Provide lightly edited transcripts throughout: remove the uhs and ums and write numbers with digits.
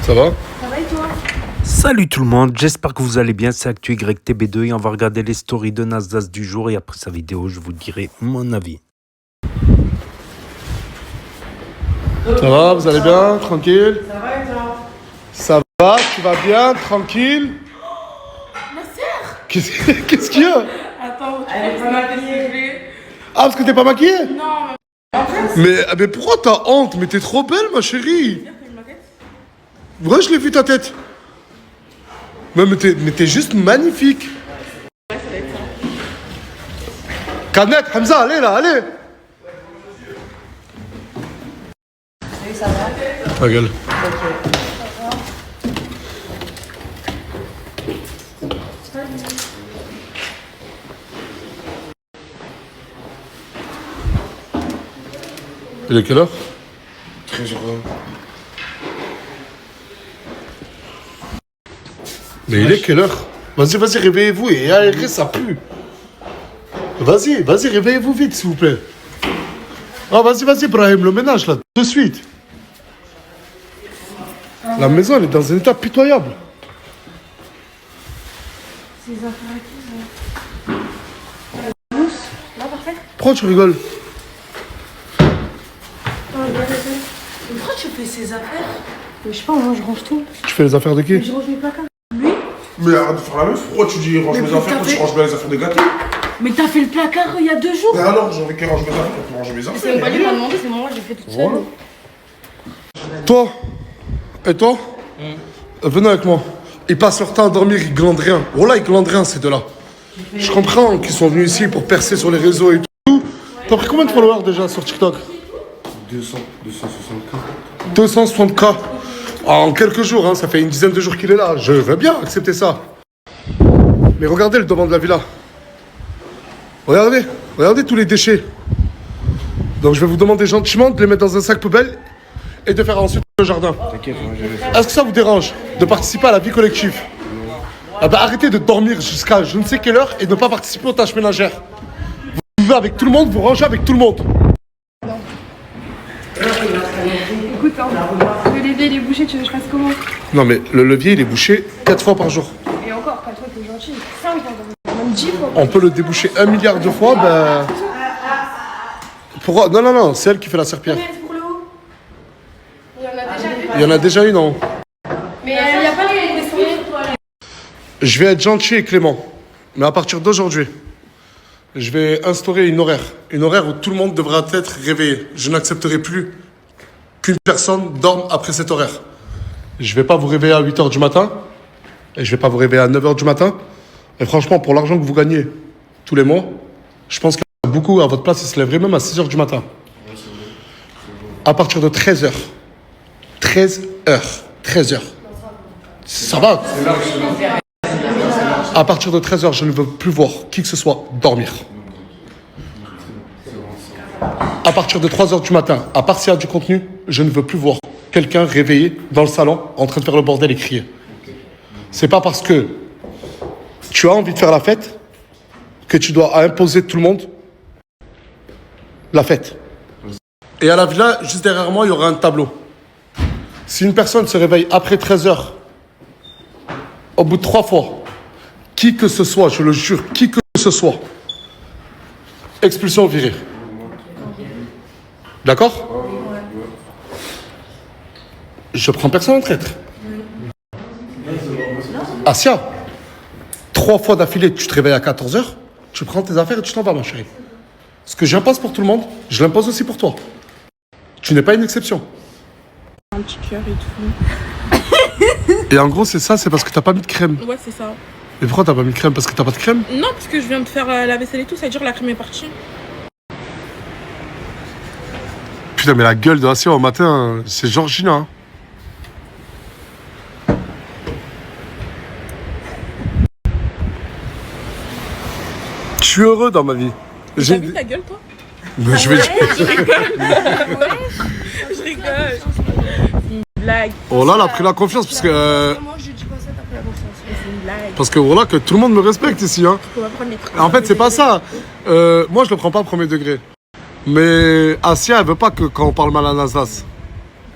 Ça va? Ça va et toi? Salut tout le monde, j'espère que vous allez bien, c'est ActuYTB2 et on va regarder les stories de Nasdaq du jour et après sa vidéo je vous dirai mon avis. Ça va, vous allez bien? Tranquille? Ça va et toi? Ça va, tu vas bien? Tranquille? Ma sœur! Qu'est-ce qu'il y a? Attends, elle est pas maquillée. Ah, parce que t'es pas maquillée? Non, Mais pourquoi t'as honte? Mais t'es trop belle, ma chérie. Ouais, je l'ai vu ta tête. Mais t'es juste magnifique. ouais, ça va être ça. Canet, Hamza, allez là, allez. Salut, ça va? Ta gueule. Il est quelle heure? 13h20. Mais il est quelle heure? Vas-y, réveillez-vous et allez, ça pue. Vas-y, réveillez-vous vite, s'il vous plaît. Ah, vas-y, Brahim, le ménage, là, de suite. La maison, elle est dans un état pitoyable. Ces affaires à qui, là? Mousse? Là, parfait? Pourquoi tu rigoles? Pourquoi tu fais ces affaires? Je sais pas, moi je range tout. Tu fais les affaires de qui? Je range mes placards. Mais arrête de faire la meuf, pourquoi tu dis range Mais mes affaires quand tu ranges bien les affaires des gâteaux? Mais t'as fait le placard il y a 2 jours! Mais alors, j'ai envie qu'elle range mes affaires pour ranger mes C'est affaires. même pas lui qui m'a demandé, c'est moi, j'ai fait toute seule. Toi et toi venez avec moi. Ils passent leur temps à dormir, ils glandent rien. Voilà, ils glandent rien, ces deux-là. Je comprends qu'ils sont venus ici pour percer sur les réseaux et tout. T'as pris combien de followers déjà sur TikTok? 260K. En quelques jours, hein, ça fait une dizaine de jours qu'il est là. Je veux bien accepter ça. Mais regardez le devant de la villa. Regardez tous les déchets. Donc je vais vous demander gentiment de les mettre dans un sac poubelle et de faire ensuite le jardin. Est-ce que ça vous dérange de participer à la vie collective? Ah bah, arrêtez de dormir jusqu'à je ne sais quelle heure et de ne pas participer aux tâches ménagères. Vous vivez avec tout le monde, vous rangez avec tout le monde. Écoute, hein, le levier il est bouché, tu veux que je fasse comment? Non mais le levier il est bouché 4 fois par jour. Et encore, pas toi, t'es gentil. 5 même 10 fois. On peut le déboucher 1 milliard de fois, ben... Pourquoi? Non, c'est elle qui fait la serpillère. Pour le haut. Il y en a déjà vu. Il y en a déjà une en haut. Mais il n'y a pas les souris. Je vais être gentil et clément. Mais à partir d'aujourd'hui, je vais instaurer une horaire. Une horaire où tout le monde devra être réveillé. Je n'accepterai plus qu'une personne dorme après cet horaire. Je ne vais pas vous réveiller à 8h du matin. Et je ne vais pas vous réveiller à 9h du matin. Et franchement, pour l'argent que vous gagnez tous les mois, je pense qu'il y a beaucoup à votre place, ils se lèveraient même à 6h du matin. À partir de 13h. 13h. Ça va? À partir de 13h, je ne veux plus voir qui que ce soit dormir. À partir de 3h du matin, à part s'il y a du contenu, je ne veux plus voir quelqu'un réveillé dans le salon en train de faire le bordel et crier. C'est pas parce que tu as envie de faire la fête que tu dois imposer tout le monde la fête. Et à la villa, juste derrière moi, il y aura un tableau. Si une personne se réveille après 13h, au bout de 3 fois, qui que ce soit, je le jure, qui que ce soit, expulsion virée. D'accord? Je prends personne en traître. Asia, 3 fois d'affilée, tu te réveilles à 14h, tu prends tes affaires et tu t'en vas, ma chérie. Ce que j'impose pour tout le monde, je l'impose aussi pour toi. Tu n'es pas une exception. Un petit cœur et tout. Et en gros, c'est ça, c'est parce que t'as pas mis de crème. Ouais, c'est ça. Et pourquoi t'as pas mis de crème? Parce que t'as pas de crème? Non, parce que je viens de faire la vaisselle et tout, ça veut dire que la crème est partie. Putain, mais la gueule de Asia au matin, c'est Georgina. Hein. Je suis heureux dans ma vie. T'as vu ta gueule, toi? Mais je vais... Je rigole. C'est une blague. Oh là, elle a pris la confiance parce que... Moi, je dis pas ça, t'as pris la confiance. C'est une blague. Parce que voilà, que tout le monde me respecte ici. Hein. On va prendre les trucs. En fait, c'est pas ça. Moi, je le prends pas au premier degré. Mais Asia, elle veut pas que quand on parle mal à Nasdaq. Parce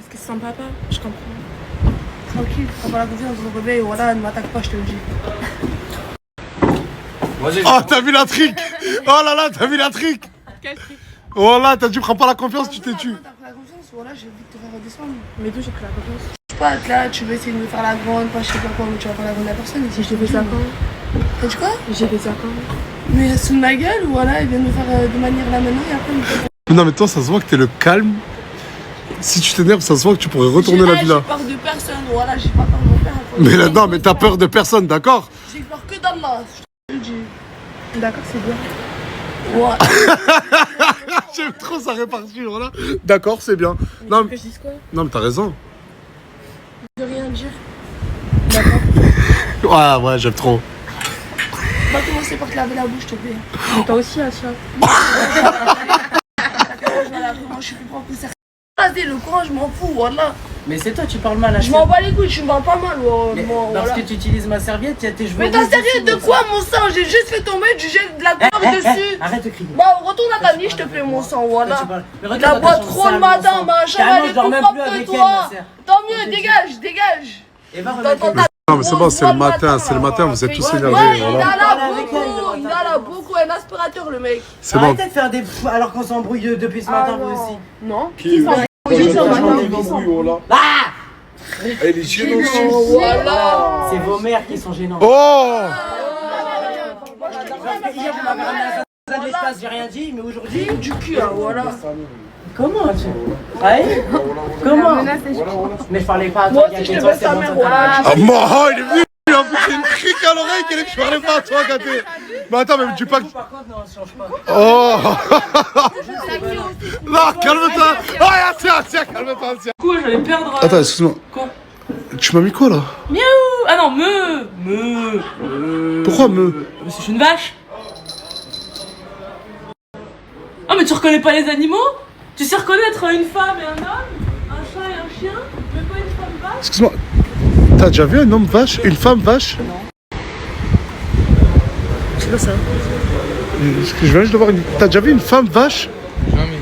que c'est son papa, je comprends. tranquille, prends pas la confiance, je me réveille, voilà, ne m'attaque pas, je te le dis. Oh, t'as vu la trick. Oh là là, t'as vu la trick. Quel truc? Oh là, t'as dit prends pas la confiance, tu t'es tué. T'as pris la confiance, voilà, j'ai envie de te faire redescendre. Mais d'où j'ai pris la confiance? Je sais pas, là, tu veux essayer de me faire la grande, pas je sais pas quoi, mais tu vas pas la grande à personne. Si je te fais ça quand? T'as dit quoi? J'ai fait ça quand? Mais elle se fout de ma gueule, voilà, il vient de me faire de manière là maintenant, et après il me fait. Non mais toi, ça se voit que t'es le calme. Si tu t'énerves, ça se voit que tu pourrais retourner la villa. J'ai peur de personne, voilà, j'ai pas peur de mon père. Mais là, non, mais t'as peur de personne, d'accord? J'ai peur que d'Allah, je te le dis. D'accord, c'est bien. Ouais. J'aime trop sa répartie, là. D'accord, c'est bien. Non, Que je dise quoi? non, mais t'as raison. De rien dire. Ouais, ouais, j'aime trop. On va commencer par te laver la bouche, s'il te plaît. Toi aussi, Asia. Voilà, comment je suis plus propre que ça. Vas-y, le courant, je m'en fous, voilà. Mais c'est toi, tu parles mal à Je m'en bats les couilles, tu me parles pas mal, Mais moi, parce voilà. que tu utilises ma serviette, il y a tes cheveux. Mais ta rouges sérieux dessus, de quoi, mon sang? J'ai juste fait tomber du gel de la couleur dessus. Arrête de crier. Bah, retourne à ta niche, s'il te plaît, mon sang, voilà. Tu parles. Mais La regarde boîte ta chambre trop sale, le mon matin, sang. machin, Carrément, elle je est dors plus même propre plus que avec elle, toi. ma sœur. Tant mieux, dégage, dégage. Et va Dans remettre ton le- Non, mais c'est bon, c'est le matin, vous êtes tous énervés, Ouais, il voilà. en a Parle avec beaucoup, elle, il en a beaucoup, un aspirateur, le mec. C'est bon. Arrêtez de faire des fous alors qu'on s'embrouille depuis ce matin, vous aussi. Non. Ah! Elle est gênante. Voilà. C'est vos mères qui sont gênantes. Oh! Parce que hier, vous m'avez ramené à ça de l'espace, j'ai rien dit, mais aujourd'hui. Du cul, hein, voilà. Comment tu. Ouais? Comment? Mais je parlais pas à toi, Moi aussi, je te baisse ta mère, voilà. Ah, moi, il est venu, il a foutu une crique à l'oreille, qu'il est que je parlais pas à toi, gâté. Mais attends, mais tu pas que. Par contre, non, ça change pas. Oh! Non, calme-toi! Ah, tiens, calme-toi, tiens. Quoi, j'allais perdre. Attends, excuse-moi. Quoi? Tu m'as mis quoi là? Miaou! Ah non, me. Pourquoi me? Mais c'est une vache. Ah, mais tu reconnais pas les animaux? Tu sais reconnaître une femme et un homme? Un chat et un chien? Mais pas une femme vache? Excuse-moi. T'as déjà vu un homme vache? Une femme vache? C'est pas ça. Je viens juste de voir une. T'as déjà vu une femme vache? Jamais.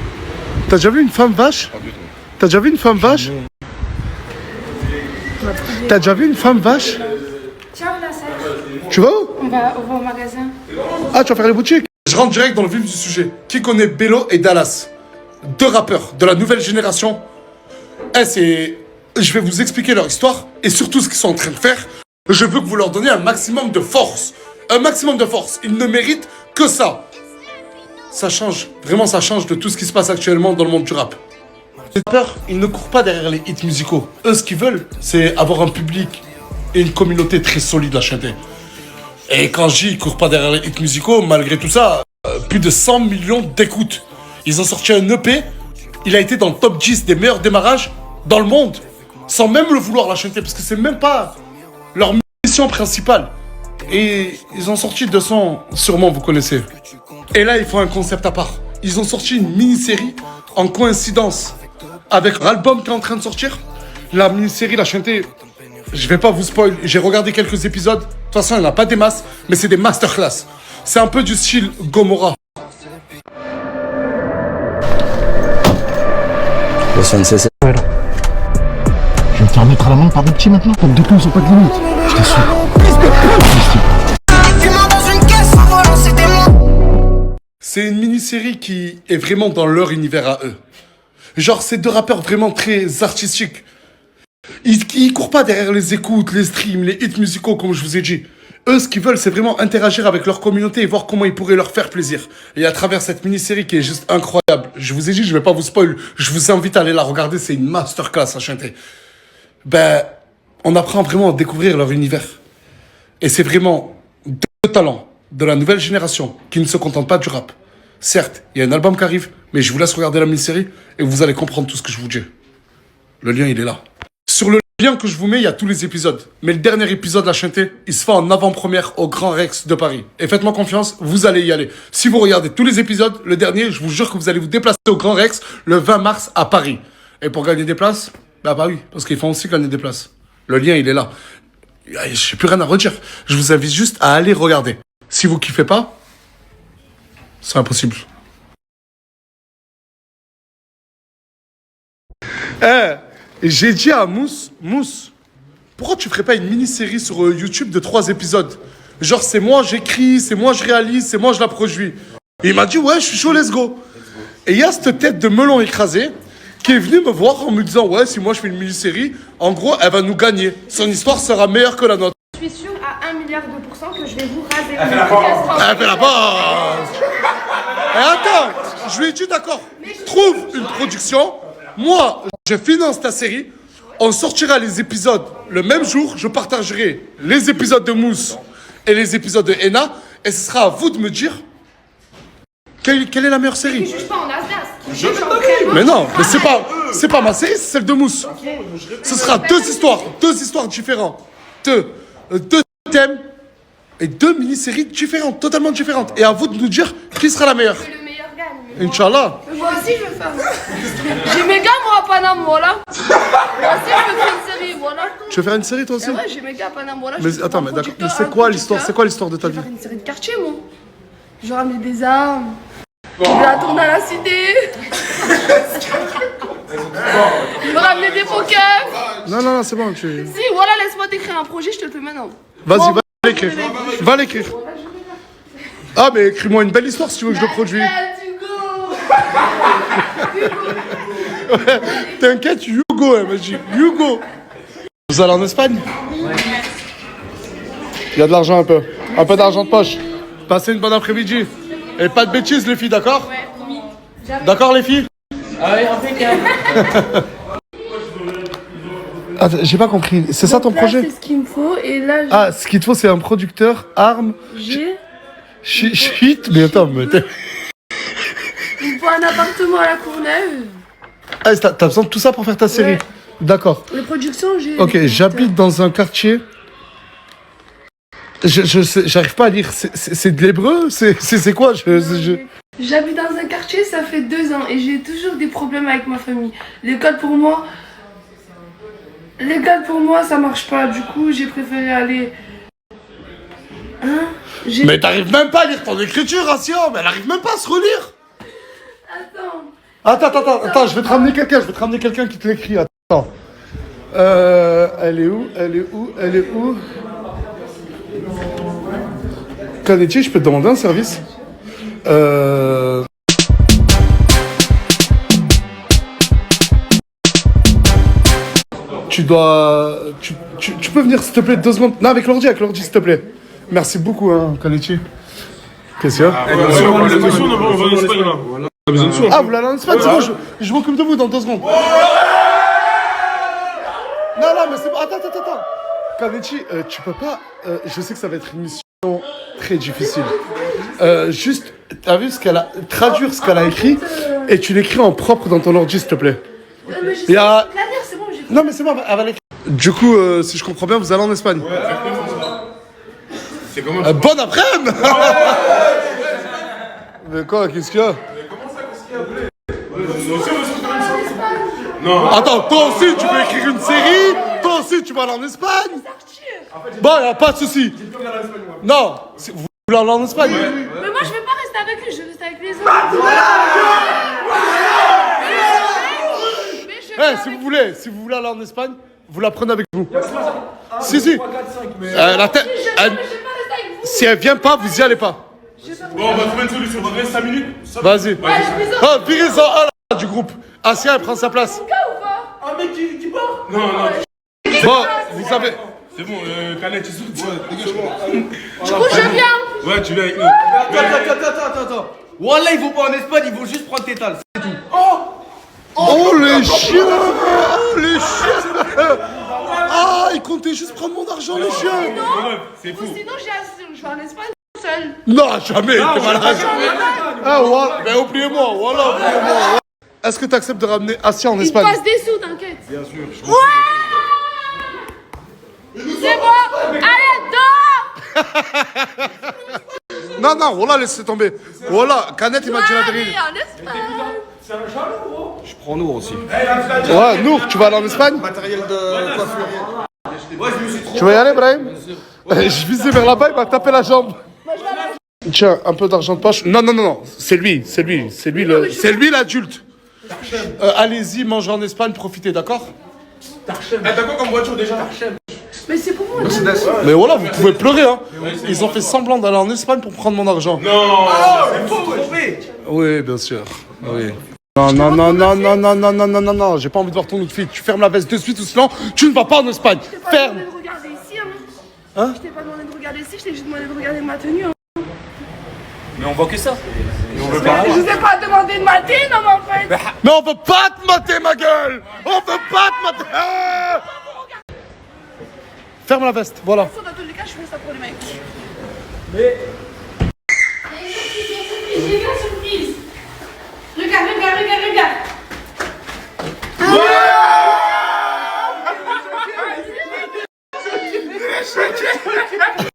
T'as déjà vu une femme vache? T'as déjà vu une femme vache? T'as déjà vu une femme vache? Ciao la sœur, Tu vas où? on va au magasin. Ah, tu vas faire les boutiques? Je rentre direct dans le vif du sujet. Qui connaît Bello et Dallas? Deux rappeurs de la nouvelle génération. Je vais vous expliquer leur histoire et surtout ce qu'ils sont en train de faire. Je veux que vous leur donniez un maximum de force. Un maximum de force. Ils ne méritent que ça. Ça change. Vraiment, ça change de tout ce qui se passe actuellement dans le monde du rap. Les rappeurs, ils ne courent pas derrière les hits musicaux. Eux, ce qu'ils veulent, c'est avoir un public et une communauté très solide à chanter. Et quand je dis ils courent pas derrière les hits musicaux, malgré tout ça, plus de 100 millions d'écoutes. Ils ont sorti un EP, il a été dans le top 10 des meilleurs démarrages dans le monde, sans même le vouloir la chanter, parce que c'est même pas leur mission principale. Et ils ont sorti 200, sûrement vous connaissez. Et là, ils font un concept à part. Ils ont sorti une mini-série en coïncidence avec l'album qui est en train de sortir. La mini-série, la chanter, je vais pas vous spoil, j'ai regardé quelques épisodes. De toute façon, il n'y en a pas des masses, mais c'est des masterclass. C'est un peu du style Gomorrah. Je vais me faire mettre à la main par des petits maintenant. Comme deux cons, ils ont pas de limite. Je t'assure. C'est une mini-série qui est vraiment dans leur univers à eux. Genre, c'est deux rappeurs vraiment très artistiques. Ils courent pas derrière les écoutes, les streams, les hits musicaux, comme je vous ai dit. Eux, ce qu'ils veulent, c'est vraiment interagir avec leur communauté et voir comment ils pourraient leur faire plaisir. Et à travers cette mini-série qui est juste incroyable, je vous ai dit, je vais pas vous spoil, je vous invite à aller la regarder, c'est une masterclass à chanter. Ben, on apprend vraiment à découvrir leur univers. Et c'est vraiment deux talents de la nouvelle génération qui ne se contentent pas du rap. Certes, il y a un album qui arrive, mais je vous laisse regarder la mini-série et vous allez comprendre tout ce que je vous dis. Le lien, il est là. Sur le lien que je vous mets, il y a tous les épisodes. Mais le dernier épisode, la chanter, il se fait en avant-première au Grand Rex de Paris. Et faites-moi confiance, vous allez y aller. Si vous regardez tous les épisodes, le dernier, je vous jure que vous allez vous déplacer au Grand Rex le 20 mars à Paris. Et pour gagner des places, bah oui, parce qu'ils font aussi gagner des places. Le lien, il est là. Je n'ai plus rien à redire. Je vous invite juste à aller regarder. Si vous kiffez pas, c'est impossible. J'ai dit à Mousse, pourquoi tu ferais pas une mini-série sur YouTube de 3 épisodes? Genre, c'est moi, j'écris, c'est moi, je réalise, c'est moi, je la produis. Et il m'a dit, ouais, je suis chaud, let's go. Et il y a cette tête de melon écrasé qui est venue me voir en me disant, ouais, si moi je fais une mini-série, en gros, elle va nous gagner. Son histoire sera meilleure que la nôtre. Je suis sûre à 1 milliard de pourcents que je vais vous raser. Elle fait la base. Et attends, je lui ai dit, d'accord, trouve une production. Moi, je finance ta série. On sortira les épisodes le même jour. Je partagerai les épisodes de Mousse et les épisodes de Ena. Et ce sera à vous de me dire quelle est la meilleure série. Je juge pas en as-as. Mais non, mais c'est pas ma série, c'est celle de Mousse. Ce sera deux histoires différentes. Deux thèmes et 2 mini-séries différentes, totalement différentes. Et à vous de nous dire qui sera la meilleure. Que le meilleur gagne. Inch'Allah. Moi aussi, je veux faire. J'ai mes gars, moi, à Paname, voilà. Moi aussi, je veux faire une série, voilà. Tu veux faire une série toi aussi? Ouais, j'ai mes gars à Paname, voilà. Mais attends, mais d'accord. Mais c'est quoi l'histoire? C'est quoi l'histoire de ta vie? Je vais faire une série de quartier, moi. Je vais ramener des armes. Je vais la tourner à la cité. Je vais ramener des faux keufs. Non, c'est bon. Si, voilà, laisse-moi t'écrire un projet, je te le fais maintenant. Vas-y, va l'écrire. Va l'écrire. Ah, mais écris-moi une belle histoire si tu veux que je le produise. Ouais, t'inquiète, Hugo, elle m'a dit. Hugo. Vous allez en Espagne? Il y a de l'argent un peu. Un peu d'argent de poche. Passez une bonne après-midi. Et pas de bêtises, les filles, d'accord? Ouais, promis. D'accord, les filles? Ah oui, impeccable. Attends, j'ai pas compris. C'est ça ton Donc là, projet? C'est ce qu'il me faut. Et là, Ah, ce qu'il te faut, c'est un producteur, armes. j'ai. Shit, mais attends, mais t'es. Il me faut un appartement à la Courneuve. Ah, t'as besoin de tout ça pour faire ta série? Ouais. D'accord. Les productions, j'ai. Ok, j'habite dans un quartier. J'arrive pas à lire. C'est de l'hébreu? C'est quoi? J'habite dans un quartier, ça fait 2 ans et j'ai toujours des problèmes avec ma famille. L'école pour moi, ça marche pas. Du coup, j'ai préféré aller. Hein? Mais t'arrives même pas à lire ton écriture, Assia. Mais elle arrive même pas à se relire. Attends, je vais te ramener quelqu'un qui te l'écrit. Attends. Elle est où? Kanechi, je peux te demander un service? Tu peux venir s'il te plaît 2 secondes? Non, avec l'ordi s'il te plaît. Merci beaucoup, hein, Kanechi. Qu'est-ce qu'il y a? Ah, vous l'allez en Espagne, c'est bon, je m'occupe de vous dans 2 secondes. Non, mais c'est bon, attends. Kanechi, tu peux pas, je sais que ça va être une mission très difficile. Juste, t'as vu traduire ce qu'elle a écrit et tu l'écris en propre dans ton ordi, s'il te plaît. Mais je sais Il y a... la lire, c'est bon, j'ai. Non, mais c'est bon, elle va l'écrire. Du coup, si je comprends bien, vous allez en Espagne. Ouais, c'est comment bonne après-midi. Mais quoi, qu'est-ce qu'il y a? Non. Attends, toi aussi, tu peux écrire une série? Toi aussi, tu vas aller en Espagne? Bon, y a pas de souci. Non, vous voulez aller en Espagne? Mais moi, je vais pas rester avec eux, je vais rester avec les autres. Si vous voulez aller en Espagne, vous la prenez avec vous. Si. La tête. Si elle vient pas, vous y allez pas. Bon, on va trouver une solution. On reste 5 minutes. Vas-y. Oh, virez-en un là du groupe. Asia, elle prend sa place. Un mec qui part? Non. Bon, vous savez. C'est bon, Canette, tu sautes. Du coup, je viens. Ouais, tu viens avec nous. Attends. Wallah, ils vont pas en Espagne, ils vont juste prendre tes tales, c'est tout. Oh les chiens! Ah, ils comptaient juste prendre mon argent, les chiens! C'est fou. Sinon, je vais en Espagne seule. Non, jamais, t'es malade! Ah, voilà, mais oubliez-moi, voilà. Est-ce que tu acceptes de ramener Asia en Il Espagne? passe des sous, t'inquiète. Bien sûr. C'est bon. Allez, dehors. Non, voilà, laissez tomber. Voilà, Canette, il m'a dit la vérité. Allez, en Espagne. Je prends nous aussi. Ouais, Nour, tu vas aller en Espagne? Matériel de coiffure. Ouais, je me suis trop. Tu vas y aller, Brahim? Je visais vers là-bas, il m'a tapé la jambe. Tiens, un peu d'argent de poche. Non, c'est lui l'adulte. Allez-y, mangez en Espagne, profitez, d'accord? T'as quoi comme voiture déjà? Mais c'est pour moi. Mais voilà, vous pouvez pleurer, hein. Ils ont fait semblant d'aller en Espagne pour prendre mon argent. Non, C'est faux, trompé. Oui, bien sûr. Oui. Non, non, non, non, non, non, non, non, non, non, non, j'ai pas envie de voir ton outfit. Tu fermes la veste de suite ou sinon tu ne vas pas en Espagne. Je t'ai pas Ferme. demandé de regarder ici, hein. Hein? Je t'ai pas demandé de regarder ici, je t'ai juste demandé de regarder ma tenue. Hein. Mais on voit que ça. Je t'ai pas demandé de mater, non, mais en fait. Mais on veut pas te mater, ma gueule. On veut pas te mater. Ah. Ferme la veste, voilà. Dans tous les cas, je fais ça pour les mecs. J'ai une surprise. Regarde, regarde, regarde, regarde.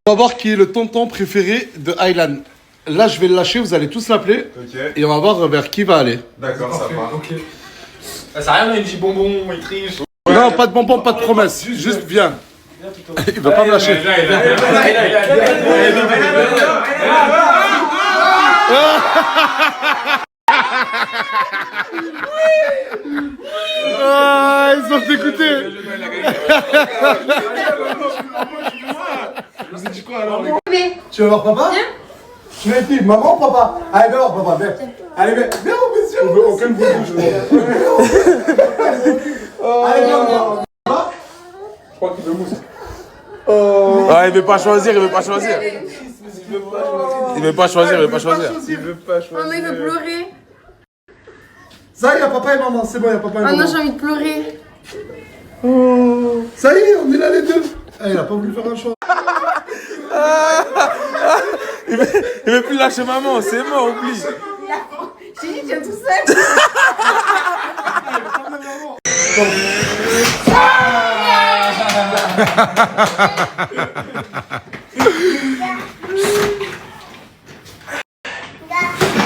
On va voir qui est le tonton préféré de Aylan. Là, je vais le lâcher, vous allez tous l'appeler. Ok. Et on va voir vers qui va aller. D'accord, ça va. Ok. Ça sert à rien, il dit bonbon, il triche. Non, pas de bonbons, pas de promesses. Juste viens. Il va pas me lâcher. Ah, ils sont dégoûtés. Vous avez dit quoi alors? Tu veux voir papa? Tu veux qui? Maman ou papa? Allez, viens voir papa, viens. Allez, viens. Viens, monsieur. On veut aucun bruit. Allez, viens voir. Je crois qu'il veut mousse. Ah, il veut pas choisir, il veut pas choisir. Il veut pas choisir, il veut pas choisir. Il veut pas choisir. Oh non, il veut pleurer. Ça y est, y a papa et maman, c'est bon, y a papa et Oh maman. non, j'ai envie de pleurer. Oh, ça y est, on est là les deux. Ah, il a pas voulu faire un choix. Il veut plus lâcher maman, c'est mort, oublie. J'ai dit, tiens tout seul.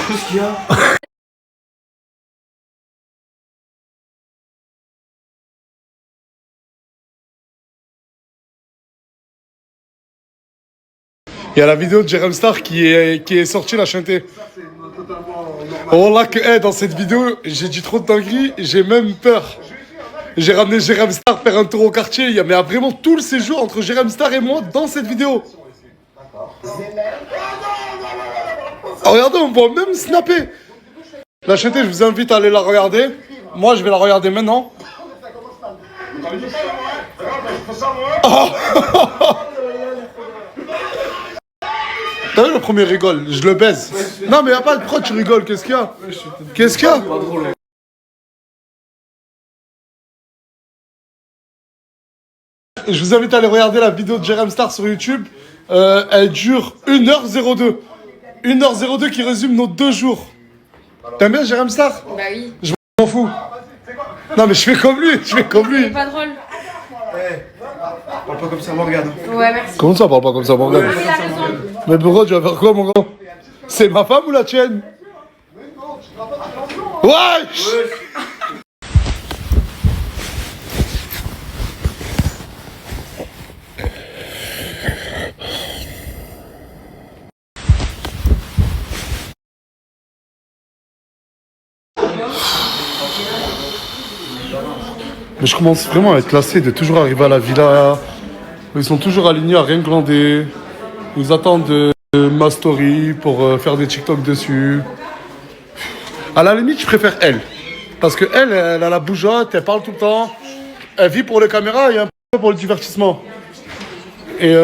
Qu'est-ce qu'il y a? Il y a la vidéo de Jérém Star qui est sortie, la chanter. Oh là que, dans cette vidéo, j'ai dit trop de dingueries, j'ai même peur. J'ai ramené Jérém Star faire un tour au quartier. Il y a vraiment tout le séjour entre Jérém Star et moi dans cette vidéo. Oh, regardez, on voit même snapper. La chanter, je vous invite à aller la regarder. Moi, je vais la regarder maintenant. Oh. T'as vu, le premier rigole, je le baise. Non mais y'a pas de pourquoi tu rigoles, qu'est-ce qu'il y a? Qu'est-ce qu'il y a? Je vous invite à aller regarder la vidéo de Jérém Star sur YouTube. Elle dure 1h02. 1h02 qui résume nos 2 jours. T'aimes bien Jérém Star? Bah oui. Je m'en fous. Non mais je fais comme lui, je fais comme lui. C'est pas drôle. Parle pas comme ça, Morgane. Ouais, merci. Comment ça, parle pas comme ça, Morgane? Il a raison. Mais pourquoi tu vas faire quoi, mon grand? C'est ma femme ou la tienne? Wesh! Mais je commence vraiment à être lassé de toujours arriver à la villa. Ils sont toujours alignés à rien glander. Ils attendent ma story pour faire des TikTok dessus. À la limite, je préfère elle. Parce que elle a la bougeotte, elle parle tout le temps. Elle vit pour les caméras et un peu pour le divertissement. Et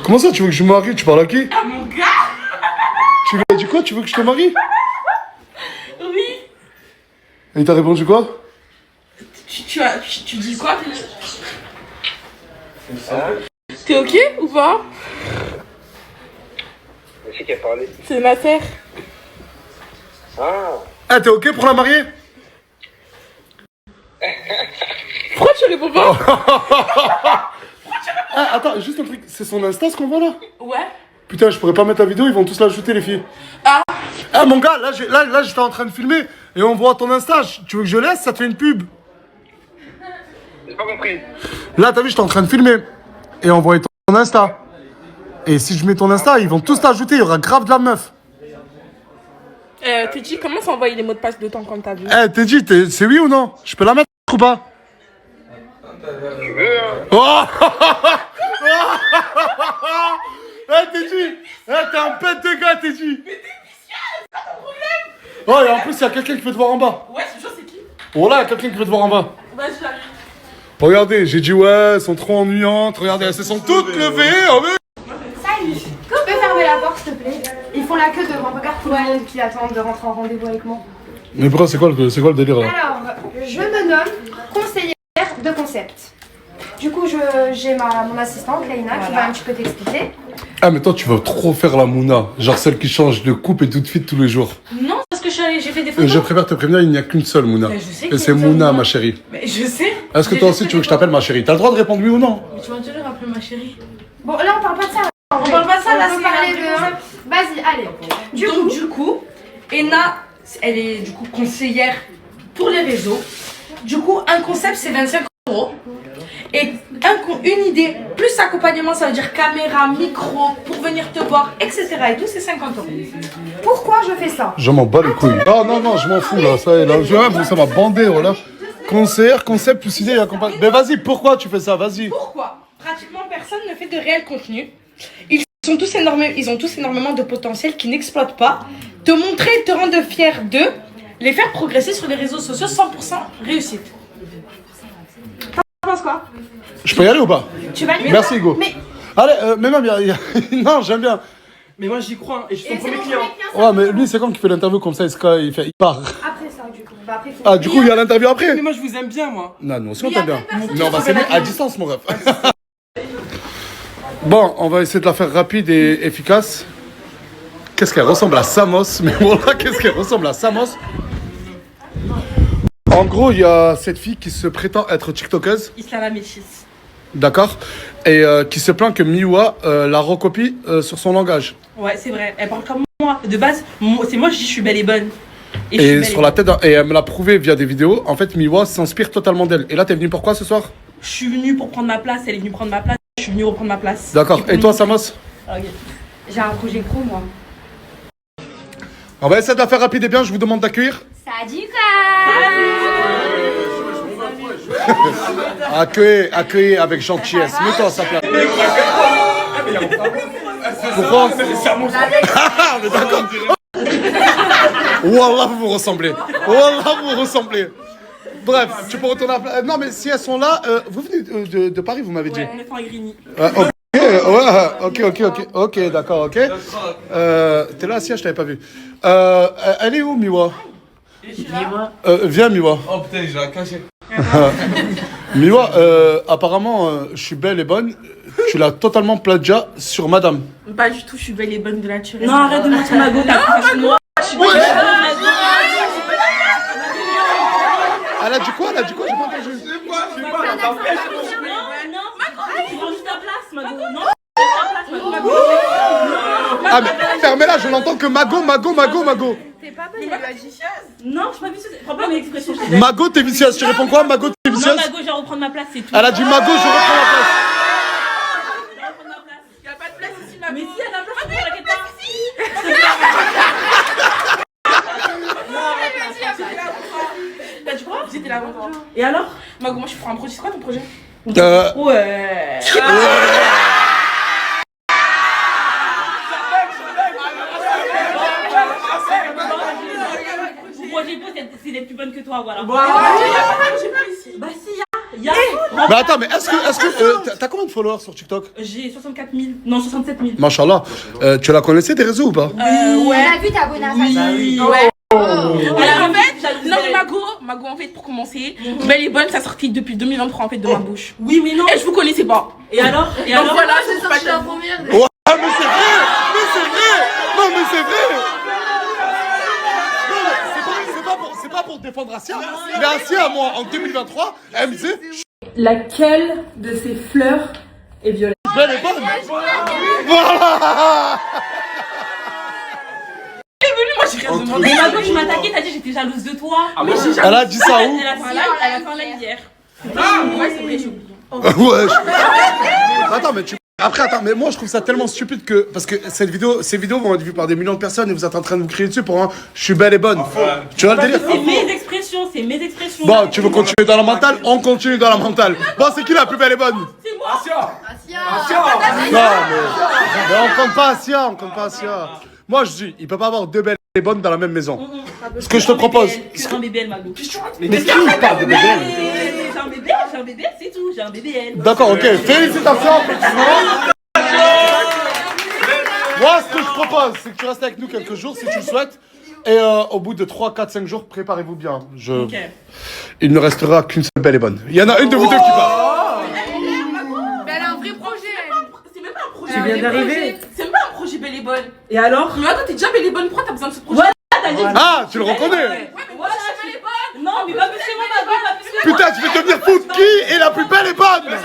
Comment ça, tu veux que je me marie? Tu parles à qui? Ah, mon gars. Tu lui as dit quoi? Tu veux que je te marie? Oui. Et il t'a répondu quoi? Tu dis quoi? T'es ok ou pas? C'est qui a parlé? C'est ma sœur. Ah, t'es ok pour la marier? Pourquoi tu réponds pas? Ah, attends, juste un truc, c'est son Insta ce qu'on voit là? Ouais. Putain, je pourrais pas mettre la vidéo, ils vont tous l'ajouter les filles. Ah. Ah mon gars, là j'étais en train de filmer et on voit ton Insta. Tu veux que je laisse? Ça te fait une pub. J'ai pas compris. Là, t'as vu, j'étais en train de filmer et on voit ton Insta. Et si je mets ton Insta, ils vont tous t'ajouter, il y aura grave de la meuf. T'es dit comment s'envoyer les mots de passe de temps comme t'as vu? Eh, t'es dit, c'est oui ou non? Je peux la mettre? ou pas? Oh Eh, t'es dit. Eh, t'es un bête de gars, t'es dit. Mais t'es vicieuse, t'as ton problème. Oh, et en plus, il y a quelqu'un qui veut te voir en bas. Ouais, c'est sûr, c'est qui? Oh là, il y a quelqu'un qui veut te voir en bas. Vas-y, j'arrive. Regardez, j'ai dit ouais, elles sont trop ennuyantes. Regardez, elles se sont toutes levées. Oh, mais... Salut. Tu peux fermer la porte, s'il te plaît? Ils font la queue devant. Regarde tout le monde qui attend de rentrer en rendez-vous avec moi. Mais pourquoi, c'est quoi le délire là? Alors, je me nomme conseillère de concept. Du coup, j'ai mon assistante, Leïna, qui va un petit peu t'expliquer. Ah, mais toi, tu vas trop faire la Mouna. Genre celle qui change de coupe et d'outfit tous les jours. Non, parce que j'ai fait des photos. Je préfère te prévenir, il n'y a qu'une seule Mouna. Mais je sais Et c'est Mouna, ma chérie. Mais je sais. Est-ce que toi aussi, tu veux que je t'appelle ma chérie? T'as le droit de répondre oui ou non? Mais tu vas toujours appeler ma chérie. Bon, là, on parle pas de ça. On parle pas de ça, là, on c'est parler un de... Vas-y, allez. Du coup, Ena, elle est du coup conseillère pour les réseaux. Du coup, un concept, c'est 25 €. Et une idée, plus accompagnement, ça veut dire caméra, micro, pour venir te voir, etc. Et tout, c'est 50 €. Pourquoi je fais ça? Je m'en bats les couilles. Non, non, non, je m'en fous là. Ça, là. Ça m'a bandé, voilà. Conseillère, concept, plus idée et accompagnement. Mais vas-y, pourquoi tu fais ça? Vas-y. Pourquoi? Pratiquement personne ne fait de réel contenu. Ils ont tous énormément de potentiel qu'ils n'exploitent pas. Te montrer, te rendre fier d'eux, les faire progresser sur les réseaux sociaux, 100% réussite. T'en penses quoi? Je peux y aller ou pas? Tu vas lui Merci, Hugo. Mais... Allez, mais même, non, j'aime bien. Mais moi j'y crois, hein, et je suis Et ton c'est premier mon client. premier client, Ouais, mais lui, c'est quand qu'il fait l'interview comme ça, il part. Après ça, du coup. Bah, après, faut... Ah, du coup, il y a l'interview après? Mais moi je vous aime bien, moi. Non, nous aussi, on Mais y a t'aime bien. plein de personnes Mais on va qui s'aimer sont à distance, mon ref. Bon, on va essayer de la faire rapide et efficace. Qu'est-ce qu'elle ressemble à Samos? Mais voilà, qu'est-ce qu'elle ressemble à Samos? En gros, il y a cette fille qui se prétend être tiktokeuse, Isla la métisse. d'accord? Et qui se plaint que Miwa la recopie sur son langage. Ouais, c'est vrai. Elle parle comme moi. De base, c'est moi, je dis je suis belle et bonne. je suis Et belle sur la tête, et elle me l'a prouvé via des vidéos, en fait, Miwa s'inspire totalement d'elle. Et là, t'es venu pourquoi ce soir? Je suis venue pour prendre ma place, elle est venue prendre ma place, je suis venue reprendre ma place. D'accord. Et toi, Samos? Ok. J'ai un projet pro, moi. On va essayer de la faire rapide et bien, je vous demande d'accueillir. Salut, Accueillez avec gentillesse. Mets-toi à sa place. Pourquoi? Ah, mais d'accord. Wallah, vous vous ressemblez. Wallah, vous vous ressemblez. Bref, tu peux retourner à la place. Non, mais si elles sont là, vous venez de Paris, vous m'avez dit. Ouais, on est en Grigny. Ok, d'accord, ok. T'es là, si, je t'avais pas vu. Elle est où, Miwa? Viens, Miwa. Oh putain, j'ai la caché. Miwa, apparemment, je suis belle et bonne. Tu l'as totalement plagiat sur madame. Pas du tout, je suis belle et bonne de nature. Non, arrête de mentir, Mago, t'as cru moi. Je suis belle et bonne. Elle a dit quoi? J'ai pas entendu. Non, Mago, tu prends juste ta place, Mago. Non, Mago. Ah, mais fermez-la, je n'entends que Mago. T'es pas belle, il lui a dit. Non, je suis pas vicieuse. Prends pas mes expressions. Mago, t'es vicieuse. Tu réponds quoi? Mago, t'es Non, vicieuse? Mago, je vais reprendre ma place, c'est tout. Elle a dit Mago, je reprends la place. Je vais reprendre ma place. Y'a pas de place ici, Mago. Mais si, y'a de la place, t'inquiète pas. Tu crois? J'étais là longtemps. Et alors? Mago, moi je prends un projet. C'est quoi ton projet? Ouais. Mon projet beau, c'est d'être plus bonne que toi, voilà. Bah si, y'a. Mais attends, mais est-ce que t'as combien de followers sur TikTok? J'ai 64 000. Non, 67 000. Machallah. Tu la connaissais des réseaux ou pas? On a vu ta bonne Oui. Ouais. Alors en fait, non mais Mago en fait pour commencer, Belle et Bonne ça sortit depuis 2023 en fait de ma bouche. Oui mais non. Et je vous connaissais pas. Et alors? Donc voilà, c'est sorti la première. Ouais, mais c'est vrai! Non, mais c'est vrai! Non, c'est pas pour défendre Assia. Mais Assia, moi, en 2023, elle me disait Laquelle de ces fleurs est violette? Belle et Bonne! Voilà! Moi j'ai rien demandé. Mais Mago tu m'as attaqué, t'as dit j'étais jalouse de toi. Mais j'ai jalouse. Elle a dit ça où? Elle a fait un live hier. Ouais c'est vrai, j'ai oublié. Ouais. Attends, mais attends, mais moi je trouve ça tellement stupide que. Parce que ces vidéos vont être vues par des millions de personnes et vous êtes en train de vous crier dessus pour un je suis belle et bonne. Tu vois le délire? C'est mes expressions, c'est mes expressions. Bon, tu veux continuer dans la mentale? On continue dans la mentale. Bon, c'est qui la plus belle et bonne? C'est moi. Non, mais on compte pas Asia, on compte pas Asia. Moi, je dis, il peut pas avoir deux belles et bonnes dans la même maison. Ce que je te propose. J'ai un bébé, Mago. Mais qui parle de bébé? J'ai un bébé, c'est tout. J'ai un bébé, elle. D'accord, ok. Félicitations. Moi, ce que je propose, c'est que tu restes avec nous quelques jours, si tu le souhaites. Et au bout de 3, 4, 5 jours, préparez-vous bien. Ok. Il ne restera qu'une seule belle et bonne. Il y en a une de vous deux qui part. Mais elle a un vrai projet. C'est même pas un projet. Tu viens d'arriver. C'est même pas un projet belle et bonne. Et alors? Mais attends, t'es déjà belle et bonne. Pourquoi t'as besoin de ce projet? T'as dit. Ah, tu le reconnais? Ouais, mais voilà, je suis belle et bonne. Non, mais va plus chez moi, Mago, va plus chez moi. Putain, tu veux devenir fou? Qui est la plus belle et bonne? Elle,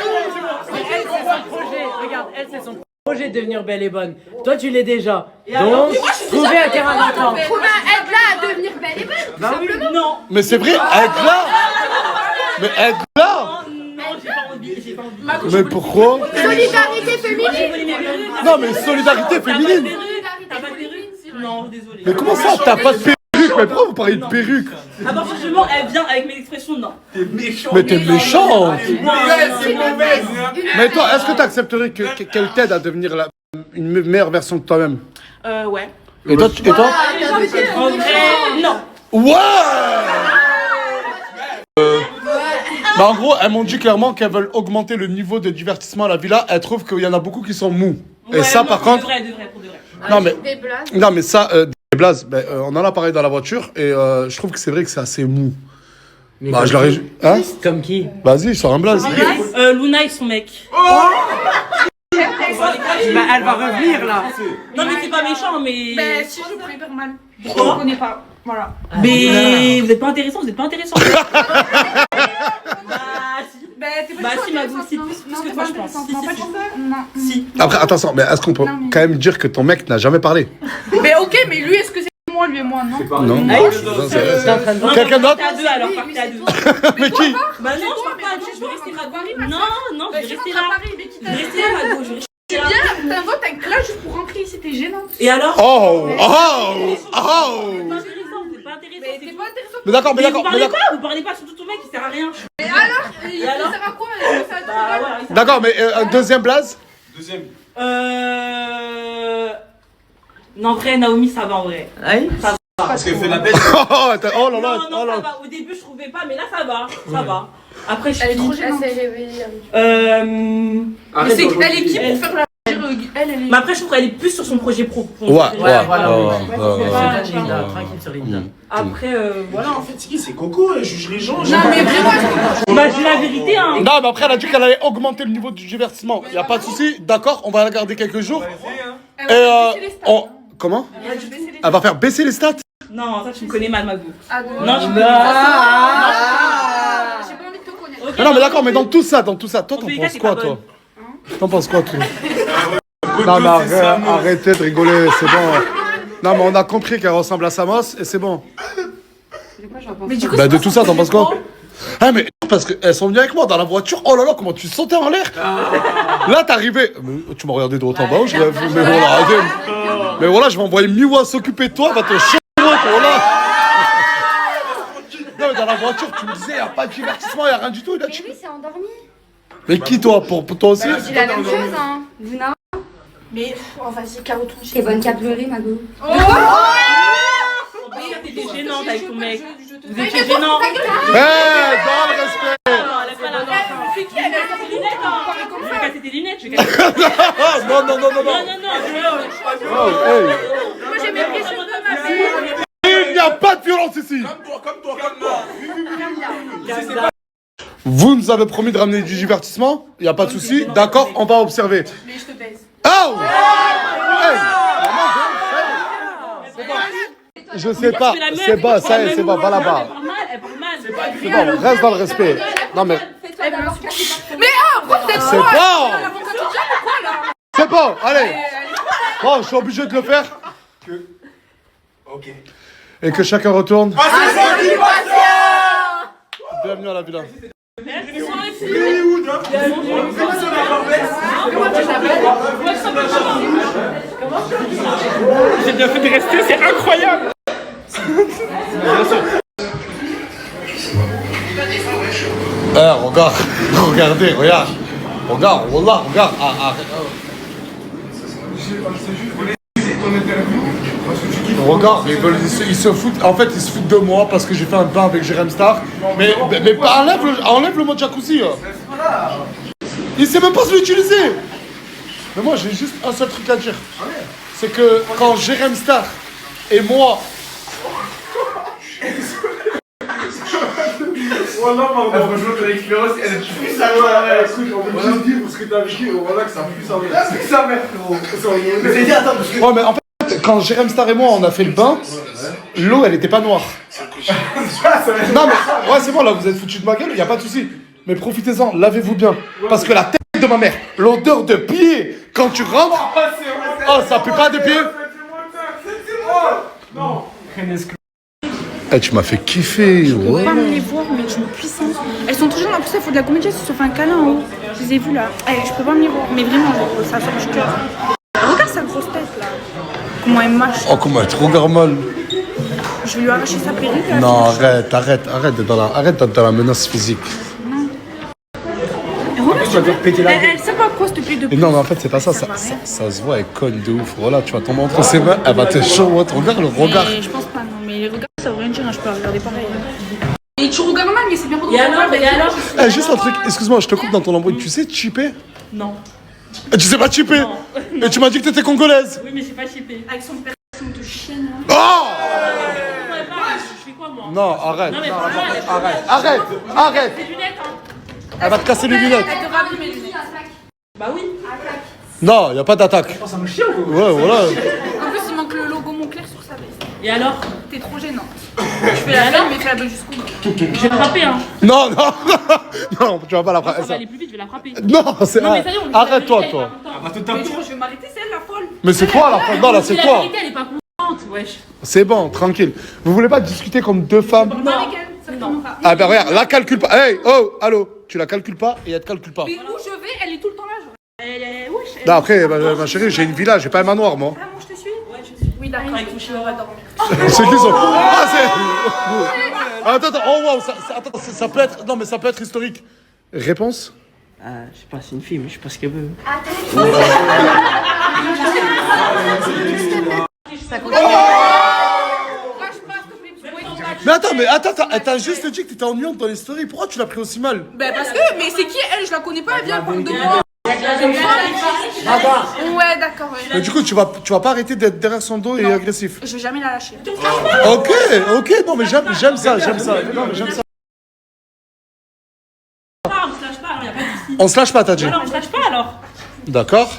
c'est son projet. Regarde, elle, c'est son projet de devenir belle et bonne. Toi, tu l'es déjà. Donc, trouvez un terrain d'entente. Aide-la à devenir belle et belle. Bah oui. Non. Mais c'est vrai, aide-la. Mais aide-la. Non, j'ai pas envie, j'ai pas envie. Mais pourquoi? Solidarité féminine. Non, mais solidarité féminine. T'as pas de perruque? Non, désolé. Mais comment ça, t'as pas de perruque? Mais pourquoi vous parlez de perruque? Ah bah franchement, elle vient avec mes expressions, non. Mais t'es méchante. C'est mauvaise. Mais toi, est-ce que t'accepterais qu'elle t'aide à devenir une meilleure version de toi-même? Ouais. Et toi? En vrai, non. Ouais. Bah en gros, elles m'ont dit clairement qu'elles veulent augmenter le niveau de divertissement à la villa. Elles trouvent qu'il y en a beaucoup qui sont mous. Et Ouais, ça, non, par de contre... vrai, pour de vrai. Non mais ça, des blazes, on en a parlé dans la voiture et je trouve que c'est vrai que c'est assez mou. Mais Bah je leur ai... Hein? Comme qui? Vas-y, sors un blaze. Luna et son mec. Bah, elle va revenir là. Non mais c'est pas méchant, mais... Ben, si je prends hyper mal. Pourquoi? Je ne connais pas. Voilà. Mais vous êtes pas intéressant, Ben, t'es pas Bah du tout si, Mago, intéressante, si, non. plus Non, que t'es toi, pas je pense. intéressante. Non, pas du tout. Non. Si. Après, attends, mais est-ce qu'on peut quand même dire que ton mec n'a jamais parlé? Mais ok, mais lui, est-ce que c'est moi, lui et moi, non? Non. Quelqu'un d'autre? Partez à deux alors, partez à deux. Mais qui? Bah non, je pars pas à deux, je vais rester Mago. Non, je vais rester à là. Paris, mais qui Je t'a vais rester là, Mago, je vais rester là. Viens, t'invoques un clash juste pour rentrer ici, t'es gênante. Et alors? Oh. C'est pas intéressant, c'est pas intéressant. Mais t'es pas intéressante. Mais d'accord, Vous parlez pas surtout ton mec, il sert à rien. Mais alors, il sert à quoi? Bah voilà. D'accord, mais un deuxième blaze? Deuxième. Non, en vrai, Naomi, ça va en vrai. Parce qu'elle fait la bête. Oh là là, Non, ça va. Au début, je trouvais pas, mais là, ça va. Après, je Elle est trop suis. gênante. Mais c'est Elle est qui pour faire la... Elle est... Mais après, je trouve qu'elle est plus sur son projet pro. Voilà. Tranquille sur Linda. Après, voilà. En fait, c'est qui? C'est Coco, elle juge les gens. Non, mais vraiment, Bah, c'est la vérité, hein. Non, mais après, elle a dit qu'elle allait augmenter le niveau du divertissement. Y a pas de souci, d'accord, on va la garder quelques jours. Et Comment? Elle va faire baisser les stats? Non, ça, tu me connais mal, Mago. non, je j'ai pas envie de te connaître. Mais non, mais d'accord, mais dans tout ça, toi, t'en tous les cas, penses t'es quoi, pas toi? T'en penses quoi, toi? Non, mais arrêtez de rigoler, c'est bon. Non, mais on a compris qu'elle ressemble à Samos et c'est bon. Mais du coup, Bah, de tout ça, t'en penses quoi? Ah, mais parce qu'elles sont venues avec moi dans la voiture. Oh là là, comment tu sautais en l'air? Là, t'es arrivé. Tu m'as regardé de haut en bas, je rêve. Mais voilà, arrêtez. Mais voilà, je vais envoyer Miwa s'occuper de toi, va te chier, voilà. Non, mais dans la voiture, tu me disais, y a pas de divertissement, y a rien du tout. Il a Mais oui, c'est endormi. Mais qui, toi? Pour toi aussi? C'est la même chose, hein. Luna. Mais, vas-y, Caro, ton T'es bonne qu'à pleurer, Mago. T'étais gênante avec ton mec. Vous étiez gênant. Hé, dans le respect. C'est qui? Elle a cassé tes lunettes, hein. Je vais casser tes lunettes, je vais casser tes lunettes. Non. Non. Moi, j'ai mes pieds sur ma fille. Il n'y a pas de violence ici. Comme toi. Vous nous avez promis de ramener du divertissement. Il n'y a pas de souci. D'accord, on va observer. Mais je te baise. Oh! Hey! Je sais pas. C'est bon, ça y est, c'est bon, va là-bas. Elle parle mal. C'est bon, reste dans le respect. Non, mais Mais pourquoi vous êtes c'est quoi? bon. L'avocat du diable ou quoi, là? C'est bon, allez. Bon, je suis obligé de le faire. Ok. Et que chacun retourne. Ah, c'est ça qui Bienvenue à la villa. J'ai bien fait de rester, c'est incroyable. Regarde, regardez, regarde. Regarde, wallah, regarde. Regarde, ils se foutent. En fait, ils se foutent de moi parce que j'ai fait un bain avec Jérém Star. Mais enlève le mot jacuzzi. Il sait même pas se l'utiliser. Mais moi, j'ai juste un seul truc à dire. C'est que quand Jérém Star et moi. Franchement, ton expérience, elle est plus sa mère. Écoute, on peut juste dire ce que t'as vécu, voilà que ça pue sa mère. C'est sa mère, frérot. Mais c'est dit, attends, parce que. Ouais, mais en fait, quand Jérém Star et moi, on a fait le bain, l'eau, elle était pas noire. Non, mais ouais, c'est bon, là, vous êtes foutus de ma gueule, y a pas de souci. Mais profitez-en, lavez-vous bien. Parce que la tête de ma mère, l'odeur de pied, quand tu rentres. Oh, ça pue pas de pied? Non. Eh, tu m'as fait kiffer. Je peux pas me les voir, mais je me puissance. Elles sont toujours en plus, il faut de la comédie, elles se fait un câlin en haut. Je les ai vues là. Eh, je peux pas me les voir, mais vraiment, ça sort du cœur. Regarde sa grosse tête là. Comment elle mâche. Oh, comment elle te regarde mal. Je vais lui arracher sa perruque là. Non, arrête d'être dans la menace physique. Elle sait pas quoi, s'il te plaît, de plus. Non, mais en fait, c'est pas ça. Ça se voit, elle cogne de ouf. Voilà, tu vas tomber entre ses mains, elle va te show. Regarde le regard. Je pense pas, non. Mais les regards, ça veut rien dire, je peux la regarder pareil. Et tu regardes mal, mais c'est bien pour toi. Et alors Eh, juste un truc, excuse-moi, je te coupe dans ton embrouille. Tu sais chipper? Non. Tu sais pas chipper? Et tu m'as dit que t'étais congolaise. Oui, mais j'ai pas chippé. Avec son personne de chienne. Oh! Je fais quoi, moi? Non, arrête. Non, mais franchement, Arrête. c'est des lunettes, hein. Elle va te casser les lunettes. Elle te rabîme mes lunettes. Bah oui. Non, y a pas d'attaque. Ça me chie ou quoi? Ouais, voilà. En plus, il manque le logo Montclair sur sa veste. Et alors? T'es trop gênante. Je fais la belle, mais fais la belle jusqu'au bout. Je vais la frapper, hein. Non, tu vas pas la Ça frapper. va aller plus vite, je vais la frapper. Non, c'est Non, mais sérieux, on est arrête-toi, la toi. vérité, elle est pas contente. Mais je vais m'arrêter, c'est elle la folle. Mais c'est toi la frère. Non, là, c'est La toi. vérité, elle est pas contente, wesh. C'est bon, tranquille. Vous voulez pas discuter comme deux femmes? Non, avec elle, ça ne pas. Ah ben regarde, la calcule pas. Hey, oh, allô. Tu la calcules pas et elle te calcule pas. Mais où je vais, elle est tout le temps là. Genre. Wesh. Non, après, ma chérie, j'ai une villa, j'ai pas un manoir, moi. Vraiment, je te suis. Ouais, je suis. Oui, d'accord. Avec ton chien, on va dormir. C'est qui ça? Ah, c'est. Attends, oh wow, ça peut être. Non, mais ça peut être historique. Réponse? Je sais pas, c'est une fille, mais je sais pas ce qu'elle veut. Mais attends, t'as juste dit que t'étais ennuyante dans les stories. Pourquoi tu l'as pris aussi mal? Ben parce que, mais c'est qui elle? Je la connais pas, elle vient parler de moi. Ouais, d'accord. Ouais. Mais du coup, tu vas pas arrêter d'être derrière son dos et agressif. Je vais jamais la lâcher. Ok, non, mais j'aime ça. Non, mais j'aime ça. On se lâche pas, alors y a pas de soucis. On se lâche pas, t'as dit. Alors, on se lâche pas, alors. D'accord.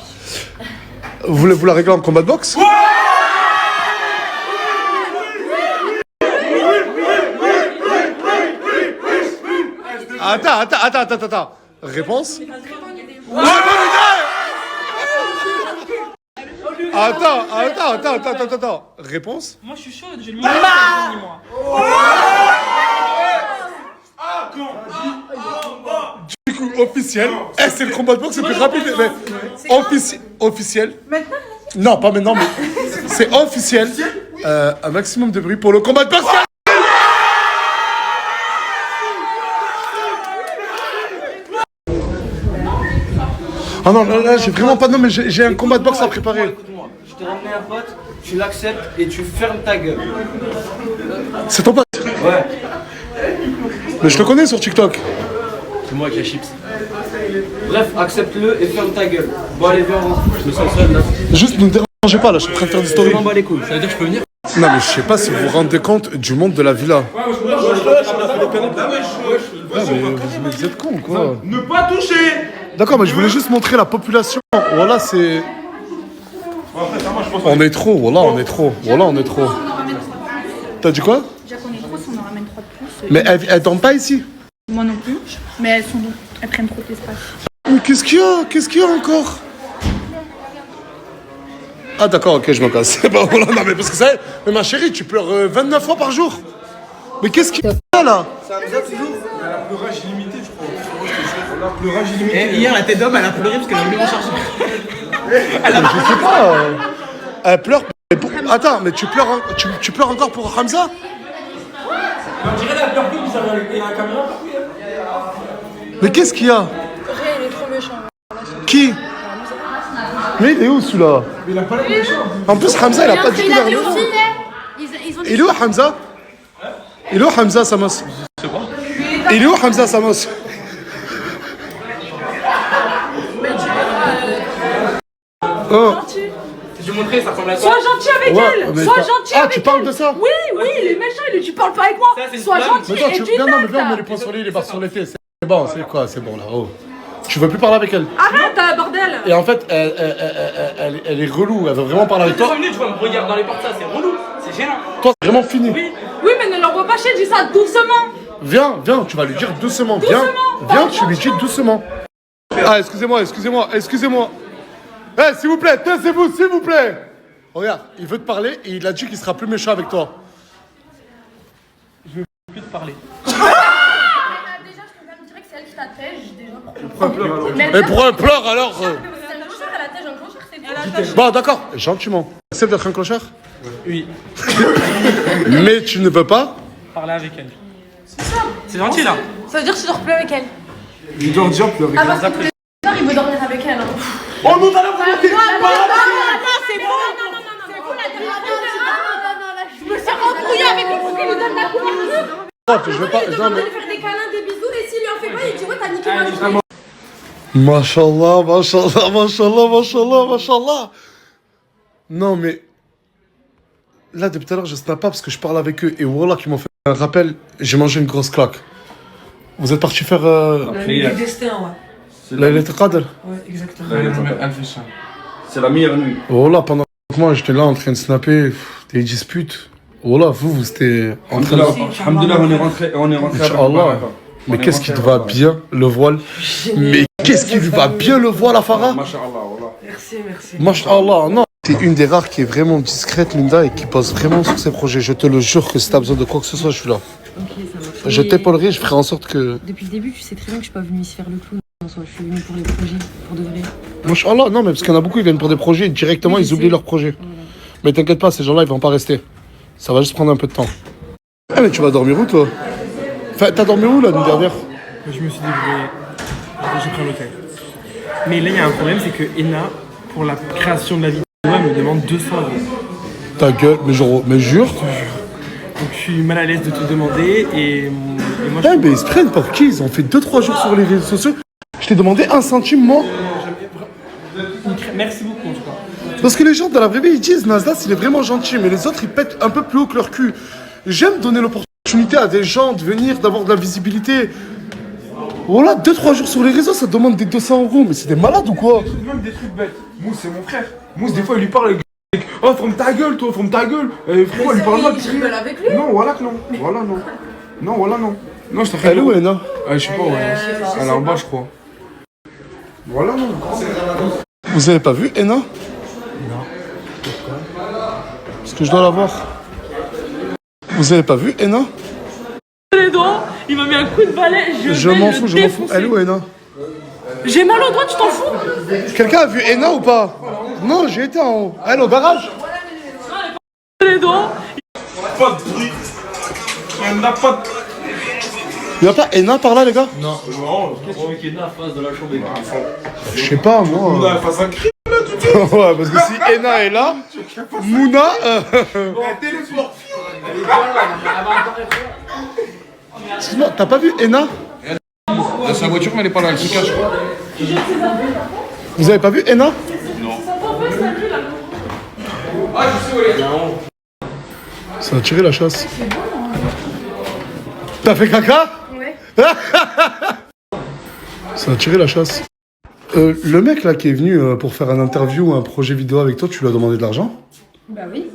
Vous la réglez en combat de boxe? Attends. Réponse? Attends. Réponse? Moi, je suis chaude, je le mets pas, moi. Du coup, officiel. C'est le combat de boxe, c'est plus rapide. Mais officiel. Maintenant? Non, pas maintenant, mais c'est officiel. Un maximum de bruit pour le combat de boxe. Ah non, là, j'ai vraiment pas. Non, mais j'ai un combat de boxe à préparer. Écoute-moi, je t'ai ramené un pote, tu l'acceptes et tu fermes ta gueule. C'est ton pote? Ouais. Mais je te connais sur TikTok. C'est moi qui ai chips. Bref, accepte-le et ferme ta gueule. Bon, allez, viens, je me sens seul là. Juste ne me dérangez pas là, je suis en train de faire des Je stories. m'en bats les couilles, ça veut dire que je peux venir? Non, mais je sais pas si vous vous rendez compte du monde de la villa. Ouais, mais vous êtes con quoi. Ne pas toucher. D'accord, mais je voulais juste montrer la population. Voilà, c'est. On est trop, voilà, on est trop. T'as dit quoi? Déjà qu'on est trop, si on en ramène 3 de plus. Mais elles dorment pas ici. Moi non plus. Mais elles prennent trop d'espace. Mais qu'est-ce qu'il y a encore? Ah d'accord, ok, je me casse. Bon, voilà, non mais parce que ça, mais ma chérie, tu pleures 29 fois par jour. Mais qu'est-ce qu'il y a là? Ça me toujours. Elle a pleurage illimité, je crois. Elle a pleurage illimité. Et hier, la tête d'homme, elle a pleuré parce qu'elle a voulu m'en charger. Je sais pas. Elle pleure. Attends, mais tu pleures encore pour Hamza? On dirait qu'elle pleure plus il y a un caméra. Mais qu'est-ce qu'il y a? Il est trop méchant. Qui? Mais il est où celui-là? Mais il a pas l'air méchant. En plus, Hamza, il a pas du tout l'air méchant. Il est où Hamza? Il est où Hamza Samos? Il est où Hamza Samos? Oh. Je vais montrer, ça ressemble à ça. Sois gentil avec elle. Sois gentil avec elle. Ah, tu parles de ça? Oui, il est méchant, tu parles pas avec moi. Sois gentil et tu non, mais viens, on met les points sur les barres sur les pieds. C'est bon, c'est quoi? C'est bon là. Oh. Tu veux plus parler avec elle? Arrête, bordel. Et en fait, elle est relou. Elle veut vraiment parler avec toi. 5 minutes, tu vas me regarder dans les portes, ça, c'est relou. C'est gênant. Toi, c'est vraiment fini. Oui, mais ne l'envoie pas chez, dis ça doucement. Viens, tu vas lui dire doucement. Viens, tu lui dis doucement. Ah, excusez-moi. Eh, s'il vous plaît, taisez-vous, s'il vous plaît. Regarde, il veut te parler et il a dit qu'il sera plus méchant avec toi. Je veux plus te parler. Déjà, je peux même dire que c'est elle qui t'attège. Déjà, Mais pour un pleur alors c'est un clochard, elle attège un clochard, c'est tout. Bon, d'accord, gentiment. Accepte d'être un clochard? Oui. Mais tu ne veux pas? Parler avec elle. C'est gentil là. Ça veut dire que tu dors plus avec elle. Je dors déjà plus avec Ah, parce que tous les soirs, il veut dormir avec elle. Oh non, t'as la volonté. Non, c'est bon. C'est bon, la dernière. Je me suis embrouillée avec lui pour qu'il lui donne la couleur. Je veux pas. Il demande de lui faire des câlins, des bisous, et s'il lui en fait pas, il dit ouais, t'as niqué ma journée. Mashallah. Non, mais. Là, depuis tout à l'heure, je snap pas parce que je parle avec eux et voilà qui m'ont fait un rappel. J'ai mangé une grosse claque. Vous êtes parti faire. La nuit du destin, ouais. La lettre Qadr. Ouais, exactement. C'est la meilleure nuit. Voilà, pendant que moi j'étais là en train de snapper des disputes. Voilà, vous c'était en train de. Alhamdoulilah, on est rentré à Inch'Allah. Mais qu'est-ce qui te va bien, le voile? Mais qu'est-ce qui lui va bien, le voile, à Farah? Masha'Allah, voilà. Merci. Masha'Allah, non. T'es une des rares qui est vraiment discrète, Linda, et qui pose vraiment sur ses projets. Je te le jure que si t'as besoin de quoi que ce soit, je suis là. Ok, ça marche. Je t'épaulerai, je ferai en sorte que. Depuis le début, tu sais très bien que je suis pas venue ici faire le clown. Je suis venue pour les projets, pour de vrai. Masha'Allah, non, mais parce qu'il y en a beaucoup, ils viennent pour des projets, et directement, ils oublient leurs projets. Voilà. Mais t'inquiète pas, ces gens-là, ils vont pas rester. Ça va juste prendre un peu de temps. Ah, mais tu vas dormir où, toi? Enfin, t'as dormi où, la nuit dernière? Je me suis débrouillé. J'ai pris un hôtel. Mais là, il y a un problème, c'est que Ena, pour la création de la vidéo, elle me demande 200 €. Ta gueule, mais jure. Donc je suis mal à l'aise de te demander et moi Eh, mais ils se prennent pour qui? Ils ont fait 2-3 jours sur les réseaux sociaux. Je t'ai demandé 1 centime, moi. Merci beaucoup en tout cas. Parce que les gens dans la vraie vie, ils disent Nasdaq, il est vraiment gentil, mais les autres, ils pètent un peu plus haut que leur cul. J'aime donner l'opportunité à des gens de venir, d'avoir de la visibilité. Voilà, 2-3 jours sur les réseaux, ça demande des 200 €, mais c'est des malades ou quoi? Même des trucs bêtes. Mousse, c'est mon frère. Mousse, des fois, il lui parle. Oh, ferme ta gueule, toi, ferme ta gueule. Pourquoi il lui parle mal? Je rigole avec lui. Non, voilà que non. Voilà, non. Non, voilà, non. Non, je t'ai Elle est où, Ena? Je sais pas, ouais. Elle est en bas, je crois. Voilà, non. Vous avez pas vu Ena? Non. Parce que je dois la voir. Vous avez pas vu Ena? Les doigts, il m'a mis un coup de balai, Je m'en fous. Elle est où, Ena? J'ai mal au doigt, tu t'en fous? Quelqu'un a vu Ena ou pas? Non, j'ai été en haut. Elle est au garage? Les doigts. Pas de bruit. On n'a pas de. Y'a pas Ena par là, les gars? Non. Qu'est-ce que tu veux qu'Ena fasse de la chambre? Je sais pas, moi. Mouna fasse un cri là tout de suite. Ouais, parce que si Ena est là, Mouna. Excuse-moi, t'as pas vu Ena? Dans sa voiture, mais elle est pas là, elle se cache. Vous avez pas vu Ena? Ah, je sais où elle est. Ça a tiré la chasse. T'as fait caca? Ouais. Ça a tiré la chasse. Le mec là qui est venu pour faire un interview ou un projet vidéo avec toi, tu lui as demandé de l'argent? Bah oui.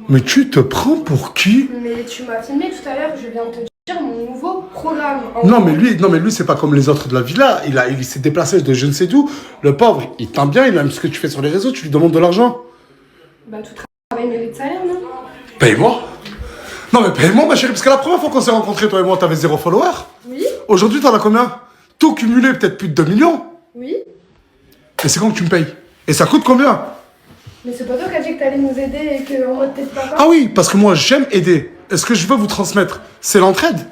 Mais tu te prends pour qui? Mais tu m'as filmé tout à l'heure, je viens de te dire mon nouveau programme. Non mais lui c'est pas comme les autres de la villa. Il s'est déplacé de je ne sais d'où. Le pauvre, il t'aime bien, il aime ce que tu fais sur les réseaux, tu lui demandes de l'argent. Bah tout travail mérite salaire, non? Paye-moi. Non mais paye-moi ma chérie, parce que la première fois qu'on s'est rencontrés, toi et moi, t'avais 0 follower. Oui. Aujourd'hui, t'en as combien? Tout cumulé, peut-être plus de 2 millions. Oui. Et c'est quand que tu me payes? Et ça coûte combien? Mais c'est pas toi qui as dit que t'allais nous aider et qu'en mode t'es pas. Ah oui, parce que moi j'aime aider. Et ce que je veux vous transmettre, c'est l'entraide.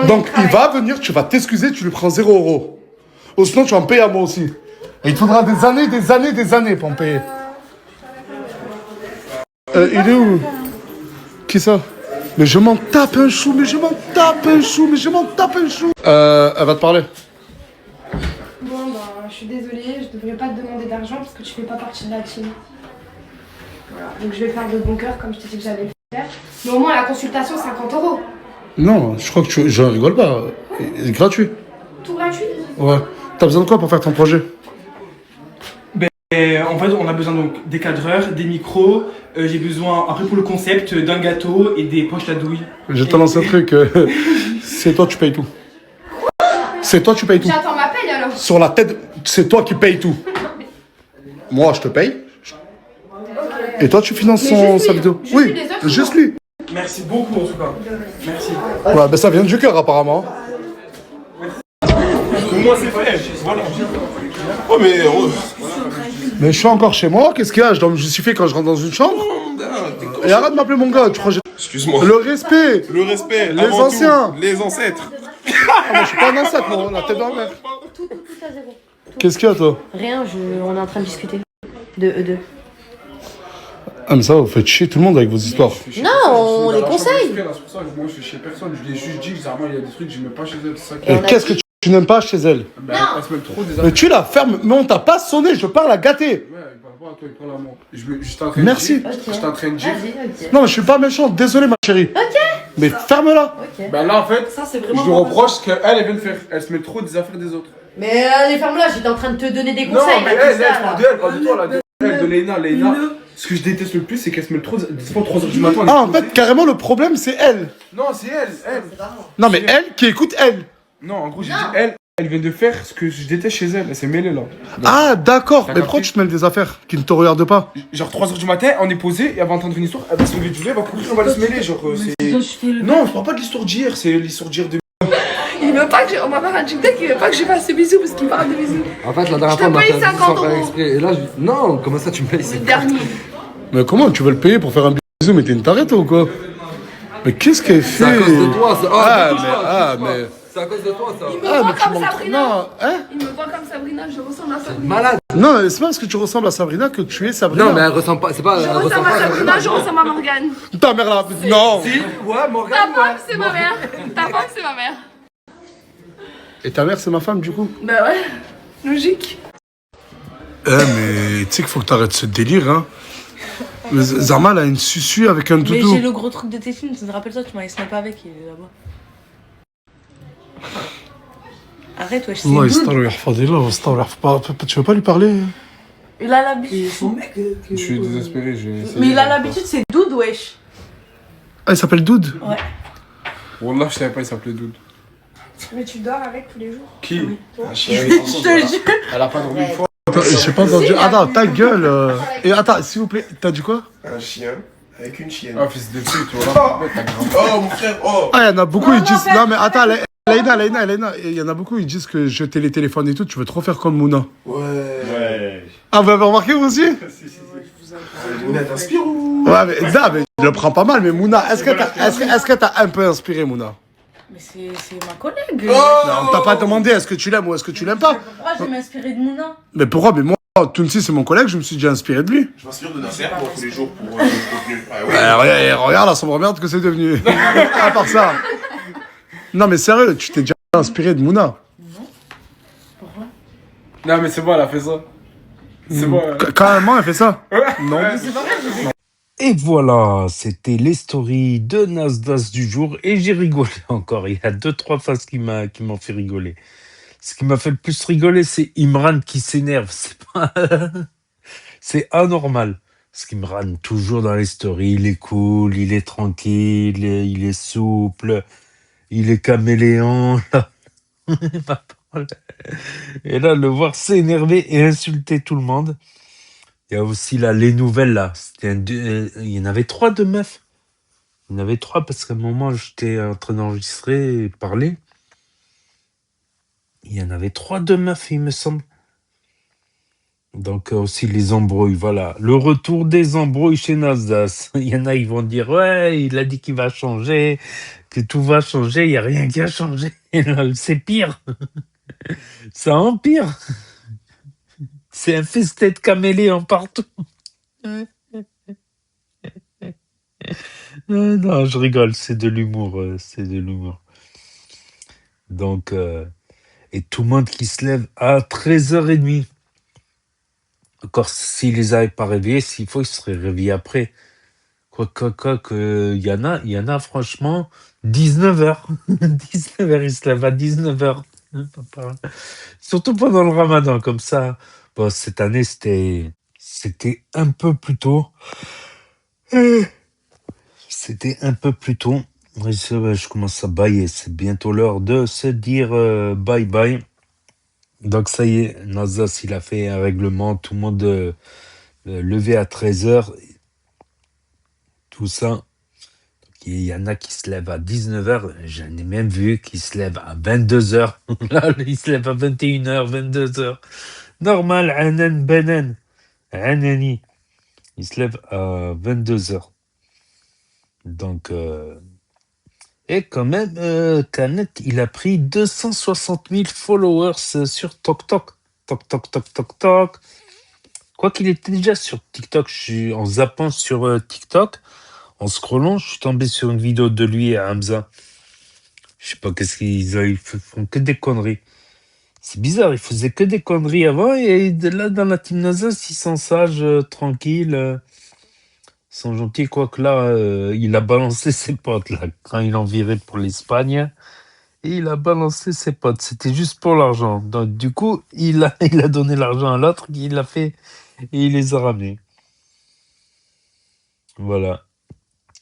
Donc, il va venir, tu vas t'excuser, tu lui prends 0 €. Ou sinon, tu vas me payer à moi aussi. Et il te faudra des années pour me payer. Il est où? Qui ça? Mais je m'en tape un chou, Elle va te parler. Bon, bah, je suis désolée, je devrais pas te demander d'argent parce que tu fais pas partie de la team. Voilà, donc je vais faire de bon cœur comme je t'ai dit que j'allais le faire. Mais au moins, la consultation, 50 €. Non, je crois que je rigole pas. C'est gratuit. Tout gratuit? Ouais. T'as besoin de quoi pour faire ton projet? Et en fait, on a besoin donc des cadreurs, des micros. J'ai besoin, après pour le concept, d'un gâteau et des poches à douille. Je te lance un truc. C'est toi, tu payes tout. C'est toi, tu payes tout. J'attends ma paye alors. Sur la tête, c'est toi qui payes tout. Moi, je te paye. Et toi, tu finances sa vidéo. Oui, juste lui. Merci beaucoup en tout cas. Merci. Ouais, ben ça vient du cœur apparemment. Moi, c'est pas elle. Voilà. Oh, mais. Mais je suis encore chez moi, qu'est-ce qu'il y a? Je dois me justifier quand je rentre dans une chambre? Et arrête de m'appeler mon gars, tu crois que Excuse-moi. Le respect. Les avant anciens. Tout, les ancêtres. Ah, moi, je suis pas un ancêtre, moi, la tête dans la mer. Tout à zéro. Qu'est-ce qu'il y a, toi? Rien, on est en train de discuter. De eux deux. Ah, mais ça, vous faites chier tout le monde avec vos histoires. Non, on les conseille. C'est pour ça que moi, je suis chez personne. Je lui ai juste dit que il y a des trucs que je mets pas chez elle. C'est ça qui Et qu'est-ce que tu n'aimes pas chez elle? elle se met trop des Mais tu la fermes, mais on t'a pas sonné, je parle à gâter. Ouais, il parle pas à toi, il parle à moi. J'étais en train Merci. J'étais en train de dire. Non, je suis pas méchant, désolé ma chérie. Ok. Mais ferme-la. Bah là, en fait, Ça, c'est je vraiment lui reproche qu'elle, elle vient de faire. Elle se met trop des affaires des autres. Mais allez, ferme-la, j'étais en train de te donner des Non, conseils. mais là, elle, tout ça, elle parle là. de elle, parle de toi, là. Elle, de Léna. Léna. Ce que je déteste le plus, c'est qu'elle se met trop. Des fois, 3h du matin. Ah, en fait, carrément, le problème, c'est elle. Non, c'est elle. Non, mais elle qui écoute elle. Non, en gros, j'ai dit elle vient de faire ce que je déteste chez elle. Elle s'est mêlée là. Ah, d'accord. T'as Mais pourquoi capté tu te mêles des affaires qui ne te regardent pas? Genre 3h du matin, on est posé et elle va entendre une histoire. Elle va se lever du lait, elle va courir, on va aller se mêler. Genre, c'est. Non, je parle pas de l'histoire d'hier, c'est l'histoire d'hier de. Il veut pas que on m'a fait un TikTok, il veut pas que je fasse ce bisou parce qu'il parle de bisous. En fait, la dernière Je fois, te on m'a paye fait un bisou 50 sans faire €. exprès. Et là, je dis, non, comment ça tu me payes Le dernier. Mais comment tu veux le payer pour faire un bisou? Mais t'es une tarette ou quoi? Mais qu'est-ce qu'elle fait? C'est à cause de toi, ça. mais. C'est à cause de toi, ça. Il me voit tu comme manques trop. Sabrina. Non, hein? Il me voit comme Sabrina, je ressemble à Sabrina. Malade. Non, c'est pas parce que tu ressembles à Sabrina que tu es Sabrina. Non, mais elle ressemble pas. C'est pas. Je Elle ressemble ressemble à pas à Sabrina, je ressemble à Morgane. Ta mère là. Non. Si, ouais, Morgane. Ta femme, c'est ma mère. Ta femme, c'est ma mère. Et ta mère, c'est ma femme du coup? Bah ouais, logique. Mais tu sais qu'il faut que t'arrêtes ce délire, hein. Mais Zarma, elle a une susu avec un Mais Bah, doudou. j'ai le gros truc de tes films, tu te rappelles ça, tu m'avais snapé avec, il est là-bas. Arrête, wesh, c'est Allah Doud. يستر ويحفظ الله ويستر ويحفظ. Tu veux pas lui parler? Il a l'habitude. Je suis désespéré, Mais il a l'habitude, c'est Doud, wesh. Ah, il s'appelle Doud? Ouais. Wallah, je savais pas, il s'appelait Doud. Mais tu dors avec tous les jours? Qui? Je te jure. Elle a pas dormi une fois. Attends, j'ai pas entendu. Attends, ta gueule. Et attends, s'il vous plaît, t'as dit quoi? Un chien avec une chienne. Ah, fils de pute, voilà. T'as grave. Oh, mon frère, oh. Ah, il y en a beaucoup, ils disent. Non, mais attends, Laïna, il y en a beaucoup, ils disent que jeter les téléphones et tout, tu veux trop faire comme Mouna. Ouais. Ah, vous l'avez remarqué vous aussi? Mouna t'inspire ou? Ouais, mais non, mais je le prends pas mal, mais Mouna, est-ce que t'as un peu inspiré, Mouna? Mais c'est ma collègue. Non, on t'a pas demandé est-ce que tu l'aimes ou est-ce que tu l'aimes pas. Pourquoi je vais m'inspirer de Mouna? Mais pourquoi? Mais moi, Tounsi, c'est mon collègue, je me suis déjà inspiré de lui. Je m'inspire de Nasser pour tous les jours pour le contenu. Ah ouais. Regarde la sombre merde que c'est devenu. À part ça. Non, mais sérieux, tu t'es déjà inspiré de Mouna. Non, mais c'est bon, elle a fait ça. C'est bon. Carrément, elle fait ça? Non. Et voilà, c'était les stories de Nasdaq du jour et j'ai rigolé encore. Il y a 2-3 phases qui m'ont fait rigoler. Ce qui m'a fait le plus rigoler, c'est Imran qui s'énerve. C'est pas... c'est anormal. Parce qu'Imran, toujours dans les stories, il est cool, il est tranquille, il est souple, il est caméléon. Et là, le voir s'énerver et insulter tout le monde. Il y a aussi là, les nouvelles là. Il y en avait 3 de meufs. Il y en avait 3 parce qu'à un moment, j'étais en train d'enregistrer et parler. Il y en avait 3 de meufs, il me semble. Donc aussi les embrouilles, voilà. Le retour des embrouilles chez Nasdaq. Il y en a, ils vont dire, ouais, il a dit qu'il va changer, que tout va changer, il n'y a rien qui a changé. Et là, c'est pire. Ça empire. C'est infesté de caméléons partout. Non, je rigole, c'est de l'humour, c'est de l'humour. Donc, et tout le monde qui se lève à 13h30. Encore s'il les avait pas réveillés, s'il faut, ils seraient réveillés après. Il y en a franchement 19h. 19h, ils se lèvent à 19h. Surtout pendant le ramadan, comme ça. Bon, cette année, c'était un peu plus tôt. C'était un peu plus tôt. Oui, je commence à bailler. C'est bientôt l'heure de se dire bye bye. Donc ça y est, Nasdaq, il a fait un règlement. Tout le monde levé à 13h. Tout ça. Il y en a qui se lèvent à 19h. J'en ai même vu qui se lèvent à 22h. Là, ils se lèvent à 21h, 22h. Normal, Anan Benan. Anani. Il se lève à 22h. Donc, et quand même, Canet, il a pris 260 000 followers sur TokTok. Tok. Quoi qu'il était déjà sur TikTok, je suis en zappant sur TikTok, en scrollant, je suis tombé sur une vidéo de lui et Hamza. Je sais pas qu'est-ce ils font que des conneries. C'est bizarre, ils faisaient que des conneries avant et là, dans la team NASA, ils sont sages, tranquilles. Ils sont gentils, quoique là, il a balancé ses potes, là, quand il en virait pour l'Espagne. Et il a balancé ses potes. C'était juste pour l'argent. Donc, du coup, il a donné l'argent à l'autre, il l'a fait et il les a ramenés. Voilà.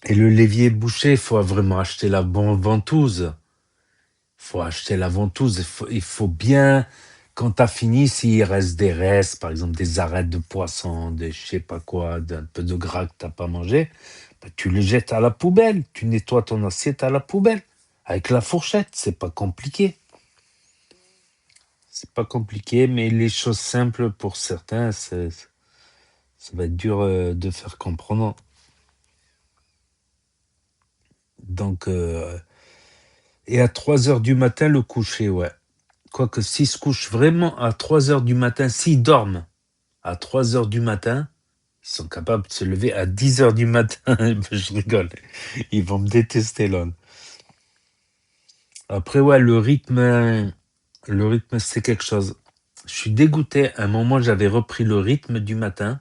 Et le l'évier bouché, il faut vraiment acheter la bonne ventouse. Il faut acheter la ventouse. Il faut bien, quand tu as fini, s'il reste des restes, par exemple des arêtes de poisson, des je sais pas quoi, d'un peu de gras que tu n'as pas mangé, bah, tu les jettes à la poubelle. Tu nettoies ton assiette à la poubelle. Avec la fourchette, c'est pas compliqué. C'est pas compliqué, mais les choses simples pour certains, ça va être dur de faire comprendre. Donc, et à 3h du matin, le coucher, ouais. Quoique s'ils se couchent vraiment à 3h du matin, s'ils dorment à 3h du matin, ils sont capables de se lever à 10h du matin. Je rigole. Ils vont me détester, là. Après, ouais, le rythme, c'est quelque chose. Je suis dégoûté. À un moment, j'avais repris le rythme du matin.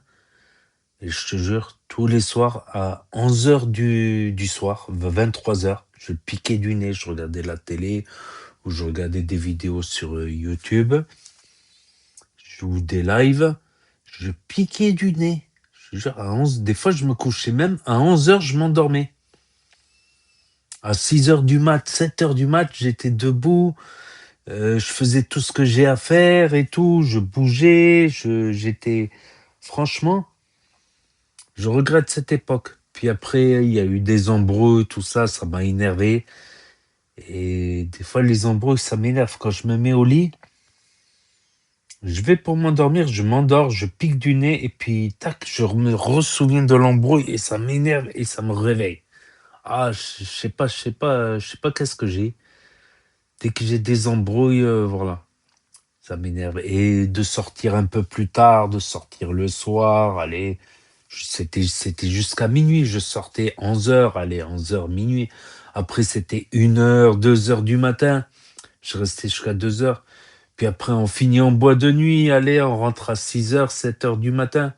Et je te jure, tous les soirs, à 11h du soir, 23h, je piquais du nez. Je regardais la télé ou je regardais des vidéos sur YouTube. Ou des lives. Je piquais du nez. Je te jure, des fois, je me couchais même. À 11h, je m'endormais. À 6h du mat, 7h du mat, j'étais debout. Je faisais tout ce que j'ai à faire et tout, je bougeais, j'étais... Franchement, je regrette cette époque. Puis après, il y a eu des embrouilles, tout ça, ça m'a énervé. Et des fois, les embrouilles, ça m'énerve. Quand je me mets au lit, je vais pour m'endormir, je m'endors, je pique du nez, et puis, tac, je me ressouviens de l'embrouille, et ça m'énerve, et ça me réveille. Ah, je sais pas qu'est-ce que j'ai. Dès que j'ai des embrouilles, voilà. Ça m'énerve. Et de sortir un peu plus tard, de sortir le soir, allez, c'était jusqu'à minuit. Je sortais 11h, allez, 11h, minuit. Après, c'était 1h, 2h du matin. Je restais jusqu'à 2h. Puis après, on finit en boîte de nuit, allez, on rentre à 6h, 7h du matin.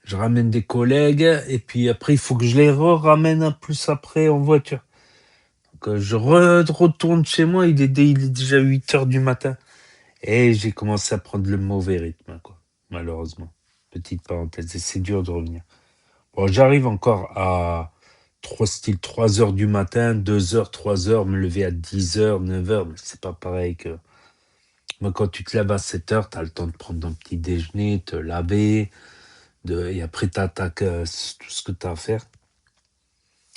Je ramène des collègues, et puis après, il faut que je les ramène un plus après en voiture. Je retourne chez moi, il est déjà 8h du matin. Et j'ai commencé à prendre le mauvais rythme, quoi, malheureusement. Petite parenthèse, et c'est dur de revenir. Bon, j'arrive encore à 3h du matin, 2h, 3h, me lever à 10h, 9h, mais c'est pas pareil que... Moi, quand tu te lèves à 7h, t'as le temps de prendre ton petit déjeuner, te laver, et après t'attaques tout ce que t'as à faire.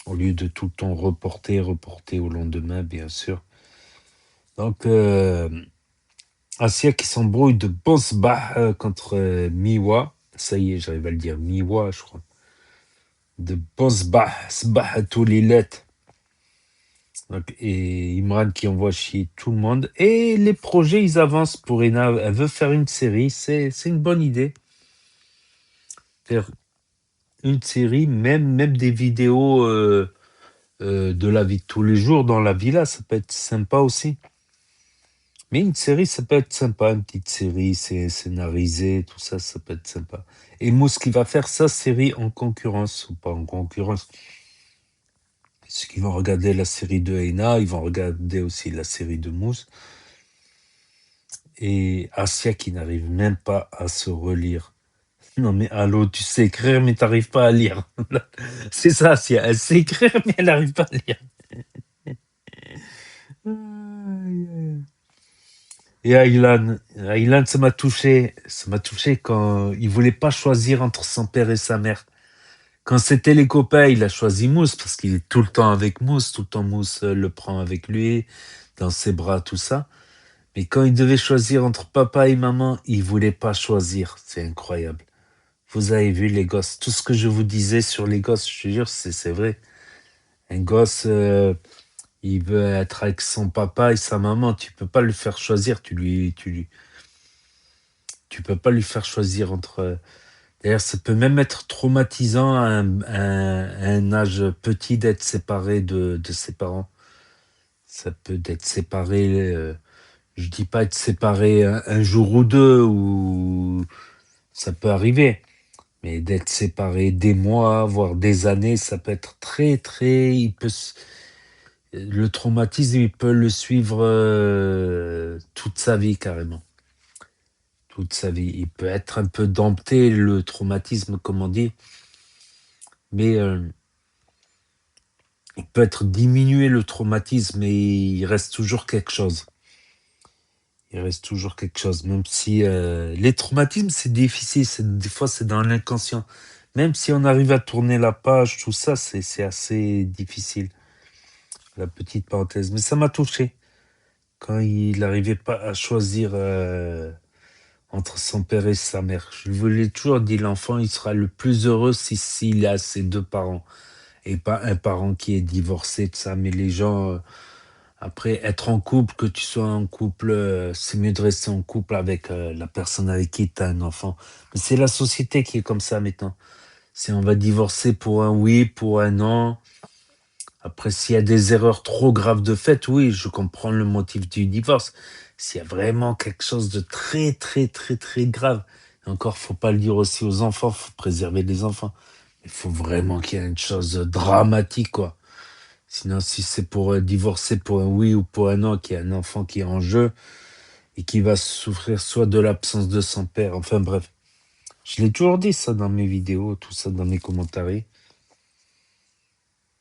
Au lieu de tout le temps reporter au lendemain, bien sûr. Donc, Asia qui s'embrouille de Bosbah contre Miwa. Ça y est, j'arrive à le dire. Miwa, je crois. De Bosbah, Sbah Toulilet. Et Imran qui envoie chier tout le monde. Et les projets, ils avancent pour Ena. Elle veut faire une série. C'est une bonne idée. Faire une série, même des vidéos de la vie de tous les jours dans la villa, ça peut être sympa aussi. Mais une série, ça peut être sympa. Une petite série, c'est scénarisé, tout ça, ça peut être sympa. Et Mousse qui va faire sa série en concurrence, ou pas en concurrence. Ceux qui vont regarder la série de Ena, ils vont regarder aussi la série de Mousse. Et Asia qui n'arrive même pas à se relire. Non mais allô, tu sais écrire mais t'arrives pas à lire. C'est ça, Asia. Elle sait écrire mais elle n'arrive pas à lire. Et Aylan, ça m'a touché. Ça m'a touché quand il voulait pas choisir entre son père et sa mère. Quand c'était les copains, il a choisi Mousse parce qu'il est tout le temps avec Mousse. Tout le temps, Mousse le prend avec lui, dans ses bras, tout ça. Mais quand il devait choisir entre papa et maman, il voulait pas choisir. C'est incroyable. Vous avez vu les gosses. Tout ce que je vous disais sur les gosses, je te jure, c'est vrai. Un gosse, il veut être avec son papa et sa maman. Tu peux pas le faire choisir. Tu peux pas lui faire choisir entre. D'ailleurs, ça peut même être traumatisant à un âge petit d'être séparé de ses parents. Ça peut être séparé. Je dis pas être séparé un jour ou deux, ou ça peut arriver. Mais d'être séparé des mois, voire des années, ça peut être très, très. Le traumatisme, il peut le suivre toute sa vie, carrément. Toute sa vie. Il peut être un peu dompté, le traumatisme, comme on dit. Mais il peut être diminué, le traumatisme, mais il reste toujours quelque chose. Il reste toujours quelque chose. Même si les traumatismes, c'est difficile. Des fois, c'est dans l'inconscient. Même si on arrive à tourner la page, tout ça, c'est assez difficile. La petite parenthèse. Mais ça m'a touché. Quand il n'arrivait pas à choisir entre son père et sa mère. Je vous l'ai toujours dit, l'enfant, il sera le plus heureux s'il a ses deux parents. Et pas un parent qui est divorcé, de ça. Mais les gens, après, être en couple, que tu sois en couple, c'est mieux de rester en couple avec la personne avec qui tu as un enfant. Mais c'est la société qui est comme ça maintenant. C'est on va divorcer pour un oui, pour un non. Après, s'il y a des erreurs trop graves de fait, oui, je comprends le motif du divorce. S'il y a vraiment quelque chose de très, très, très, très grave, et encore, faut pas le dire aussi aux enfants, faut préserver les enfants. Il faut vraiment qu'il y ait une chose dramatique, quoi. Sinon, si c'est pour divorcer pour un oui ou pour un non, qu'il y a un enfant qui est en jeu et qui va souffrir soit de l'absence de son père, enfin bref. Je l'ai toujours dit ça dans mes vidéos, tout ça dans mes commentaires. Et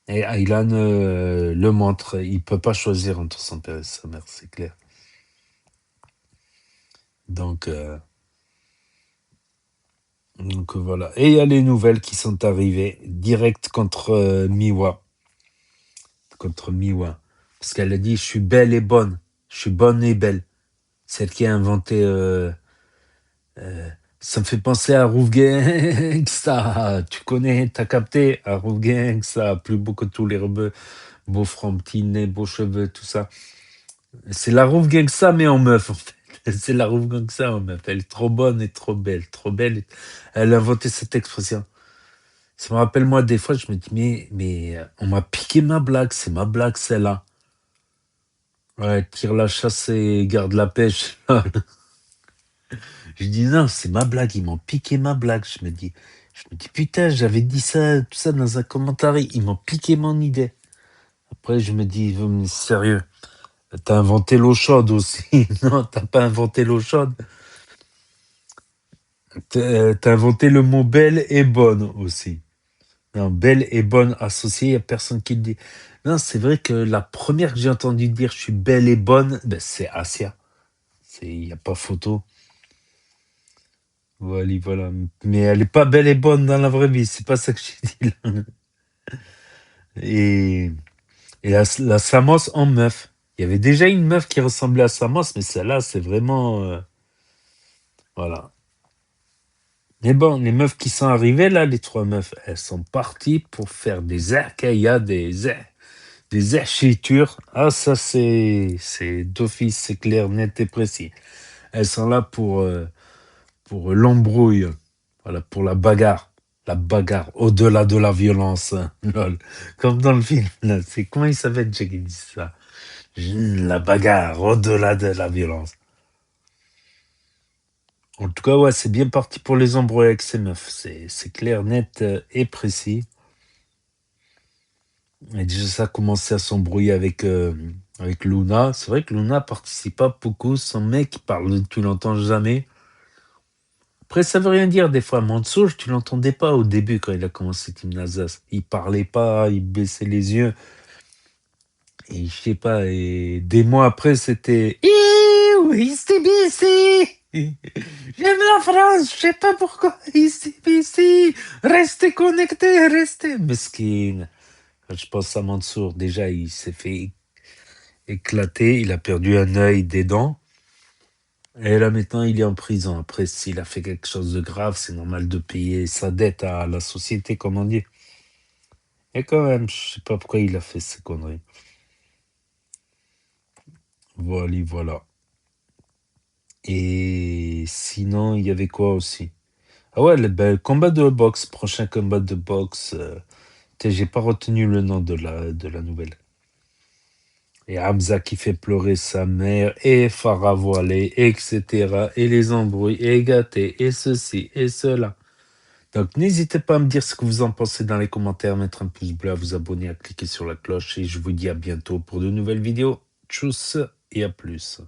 Aylan le montre, il peut pas choisir entre son père et sa mère, c'est clair. Donc voilà. Et il y a les nouvelles qui sont arrivées direct contre Miwa. Contre Miwa. Parce qu'elle a dit, je suis belle et bonne. Je suis bonne et belle. Celle qui a inventé... ça me fait penser à Rouf Gangsta. Tu connais, t'as capté, à Rouf Gangsta, plus beau que tous les rebeux, beau front, petit nez, beaux cheveux, tout ça. C'est la Rouf Gangsta, mais en meuf, en fait. C'est la Rouf Gangsta en meuf. Elle est trop bonne et trop belle. Trop belle. Elle a inventé cette expression. Ça me rappelle, moi, des fois, je me dis, mais on m'a piqué ma blague. C'est ma blague, celle-là. Ouais, tire la chasse et garde la pêche. Je dis non, c'est ma blague, ils m'ont piqué ma blague. Je me dis putain, j'avais dit ça, tout ça dans un commentaire, ils m'ont piqué mon idée. Après, je me dis, sérieux, t'as inventé l'eau chaude aussi. Non, t'as pas inventé l'eau chaude. T'as inventé le mot belle et bonne aussi. Non, belle et bonne associée, il n'y a personne qui le dit. Non, c'est vrai que la première que j'ai entendu dire je suis belle et bonne, ben, c'est Asia. Il n'y a pas photo. Voilà. Mais elle est pas belle et bonne dans la vraie vie, c'est pas ça que j'ai dit là. Et la Samos en meuf. Il y avait déjà une meuf qui ressemblait à Samos, mais celle-là, c'est vraiment... voilà. Mais bon, les meufs qui sont arrivées, là, les 3 meufs, elles sont parties pour faire des des écritures. Ah, ça, c'est d'office, c'est clair, net et précis. Elles sont là pour l'embrouille, voilà, pour la bagarre. La bagarre, au-delà de la violence. Lol. Comme dans le film, là. C'est comment il s'appelle, Jack, qui dit ça? La bagarre, au-delà de la violence. En tout cas, ouais, c'est bien parti pour les embrouilles avec ces meufs. C'est clair, net et précis. Et déjà, ça a commencé à s'embrouiller avec Luna. C'est vrai que Luna participe pas beaucoup. Son mec, il parle, tu l'entends jamais. Après, ça veut rien dire des fois. Mansour, tu l'entendais pas au début quand il a commencé Team Nazas. Il parlait pas, il baissait les yeux. Et je sais pas, et des mois après, c'était oui, c'est ici. J'aime la France, je sais pas pourquoi. Ici, restez connectés, restez. Mesquine. Quand je pense à Mansour, déjà, il s'est fait éclater. Il a perdu un œil, des dents. Et là, maintenant, il est en prison. Après, s'il a fait quelque chose de grave, c'est normal de payer sa dette à la société, comme on dit. Et quand même, je sais pas pourquoi il a fait ces conneries. Voilà. Et sinon, il y avait quoi aussi? Ah ouais, le combat de boxe, prochain combat de boxe. J'ai pas retenu le nom de la nouvelle. Et Hamza qui fait pleurer sa mère, et Farah voilée, etc. Et les embrouilles, et gâtés, et ceci, et cela. Donc n'hésitez pas à me dire ce que vous en pensez dans les commentaires, mettre un pouce bleu, à vous abonner, à cliquer sur la cloche. Et je vous dis à bientôt pour de nouvelles vidéos. Tchuss et à plus.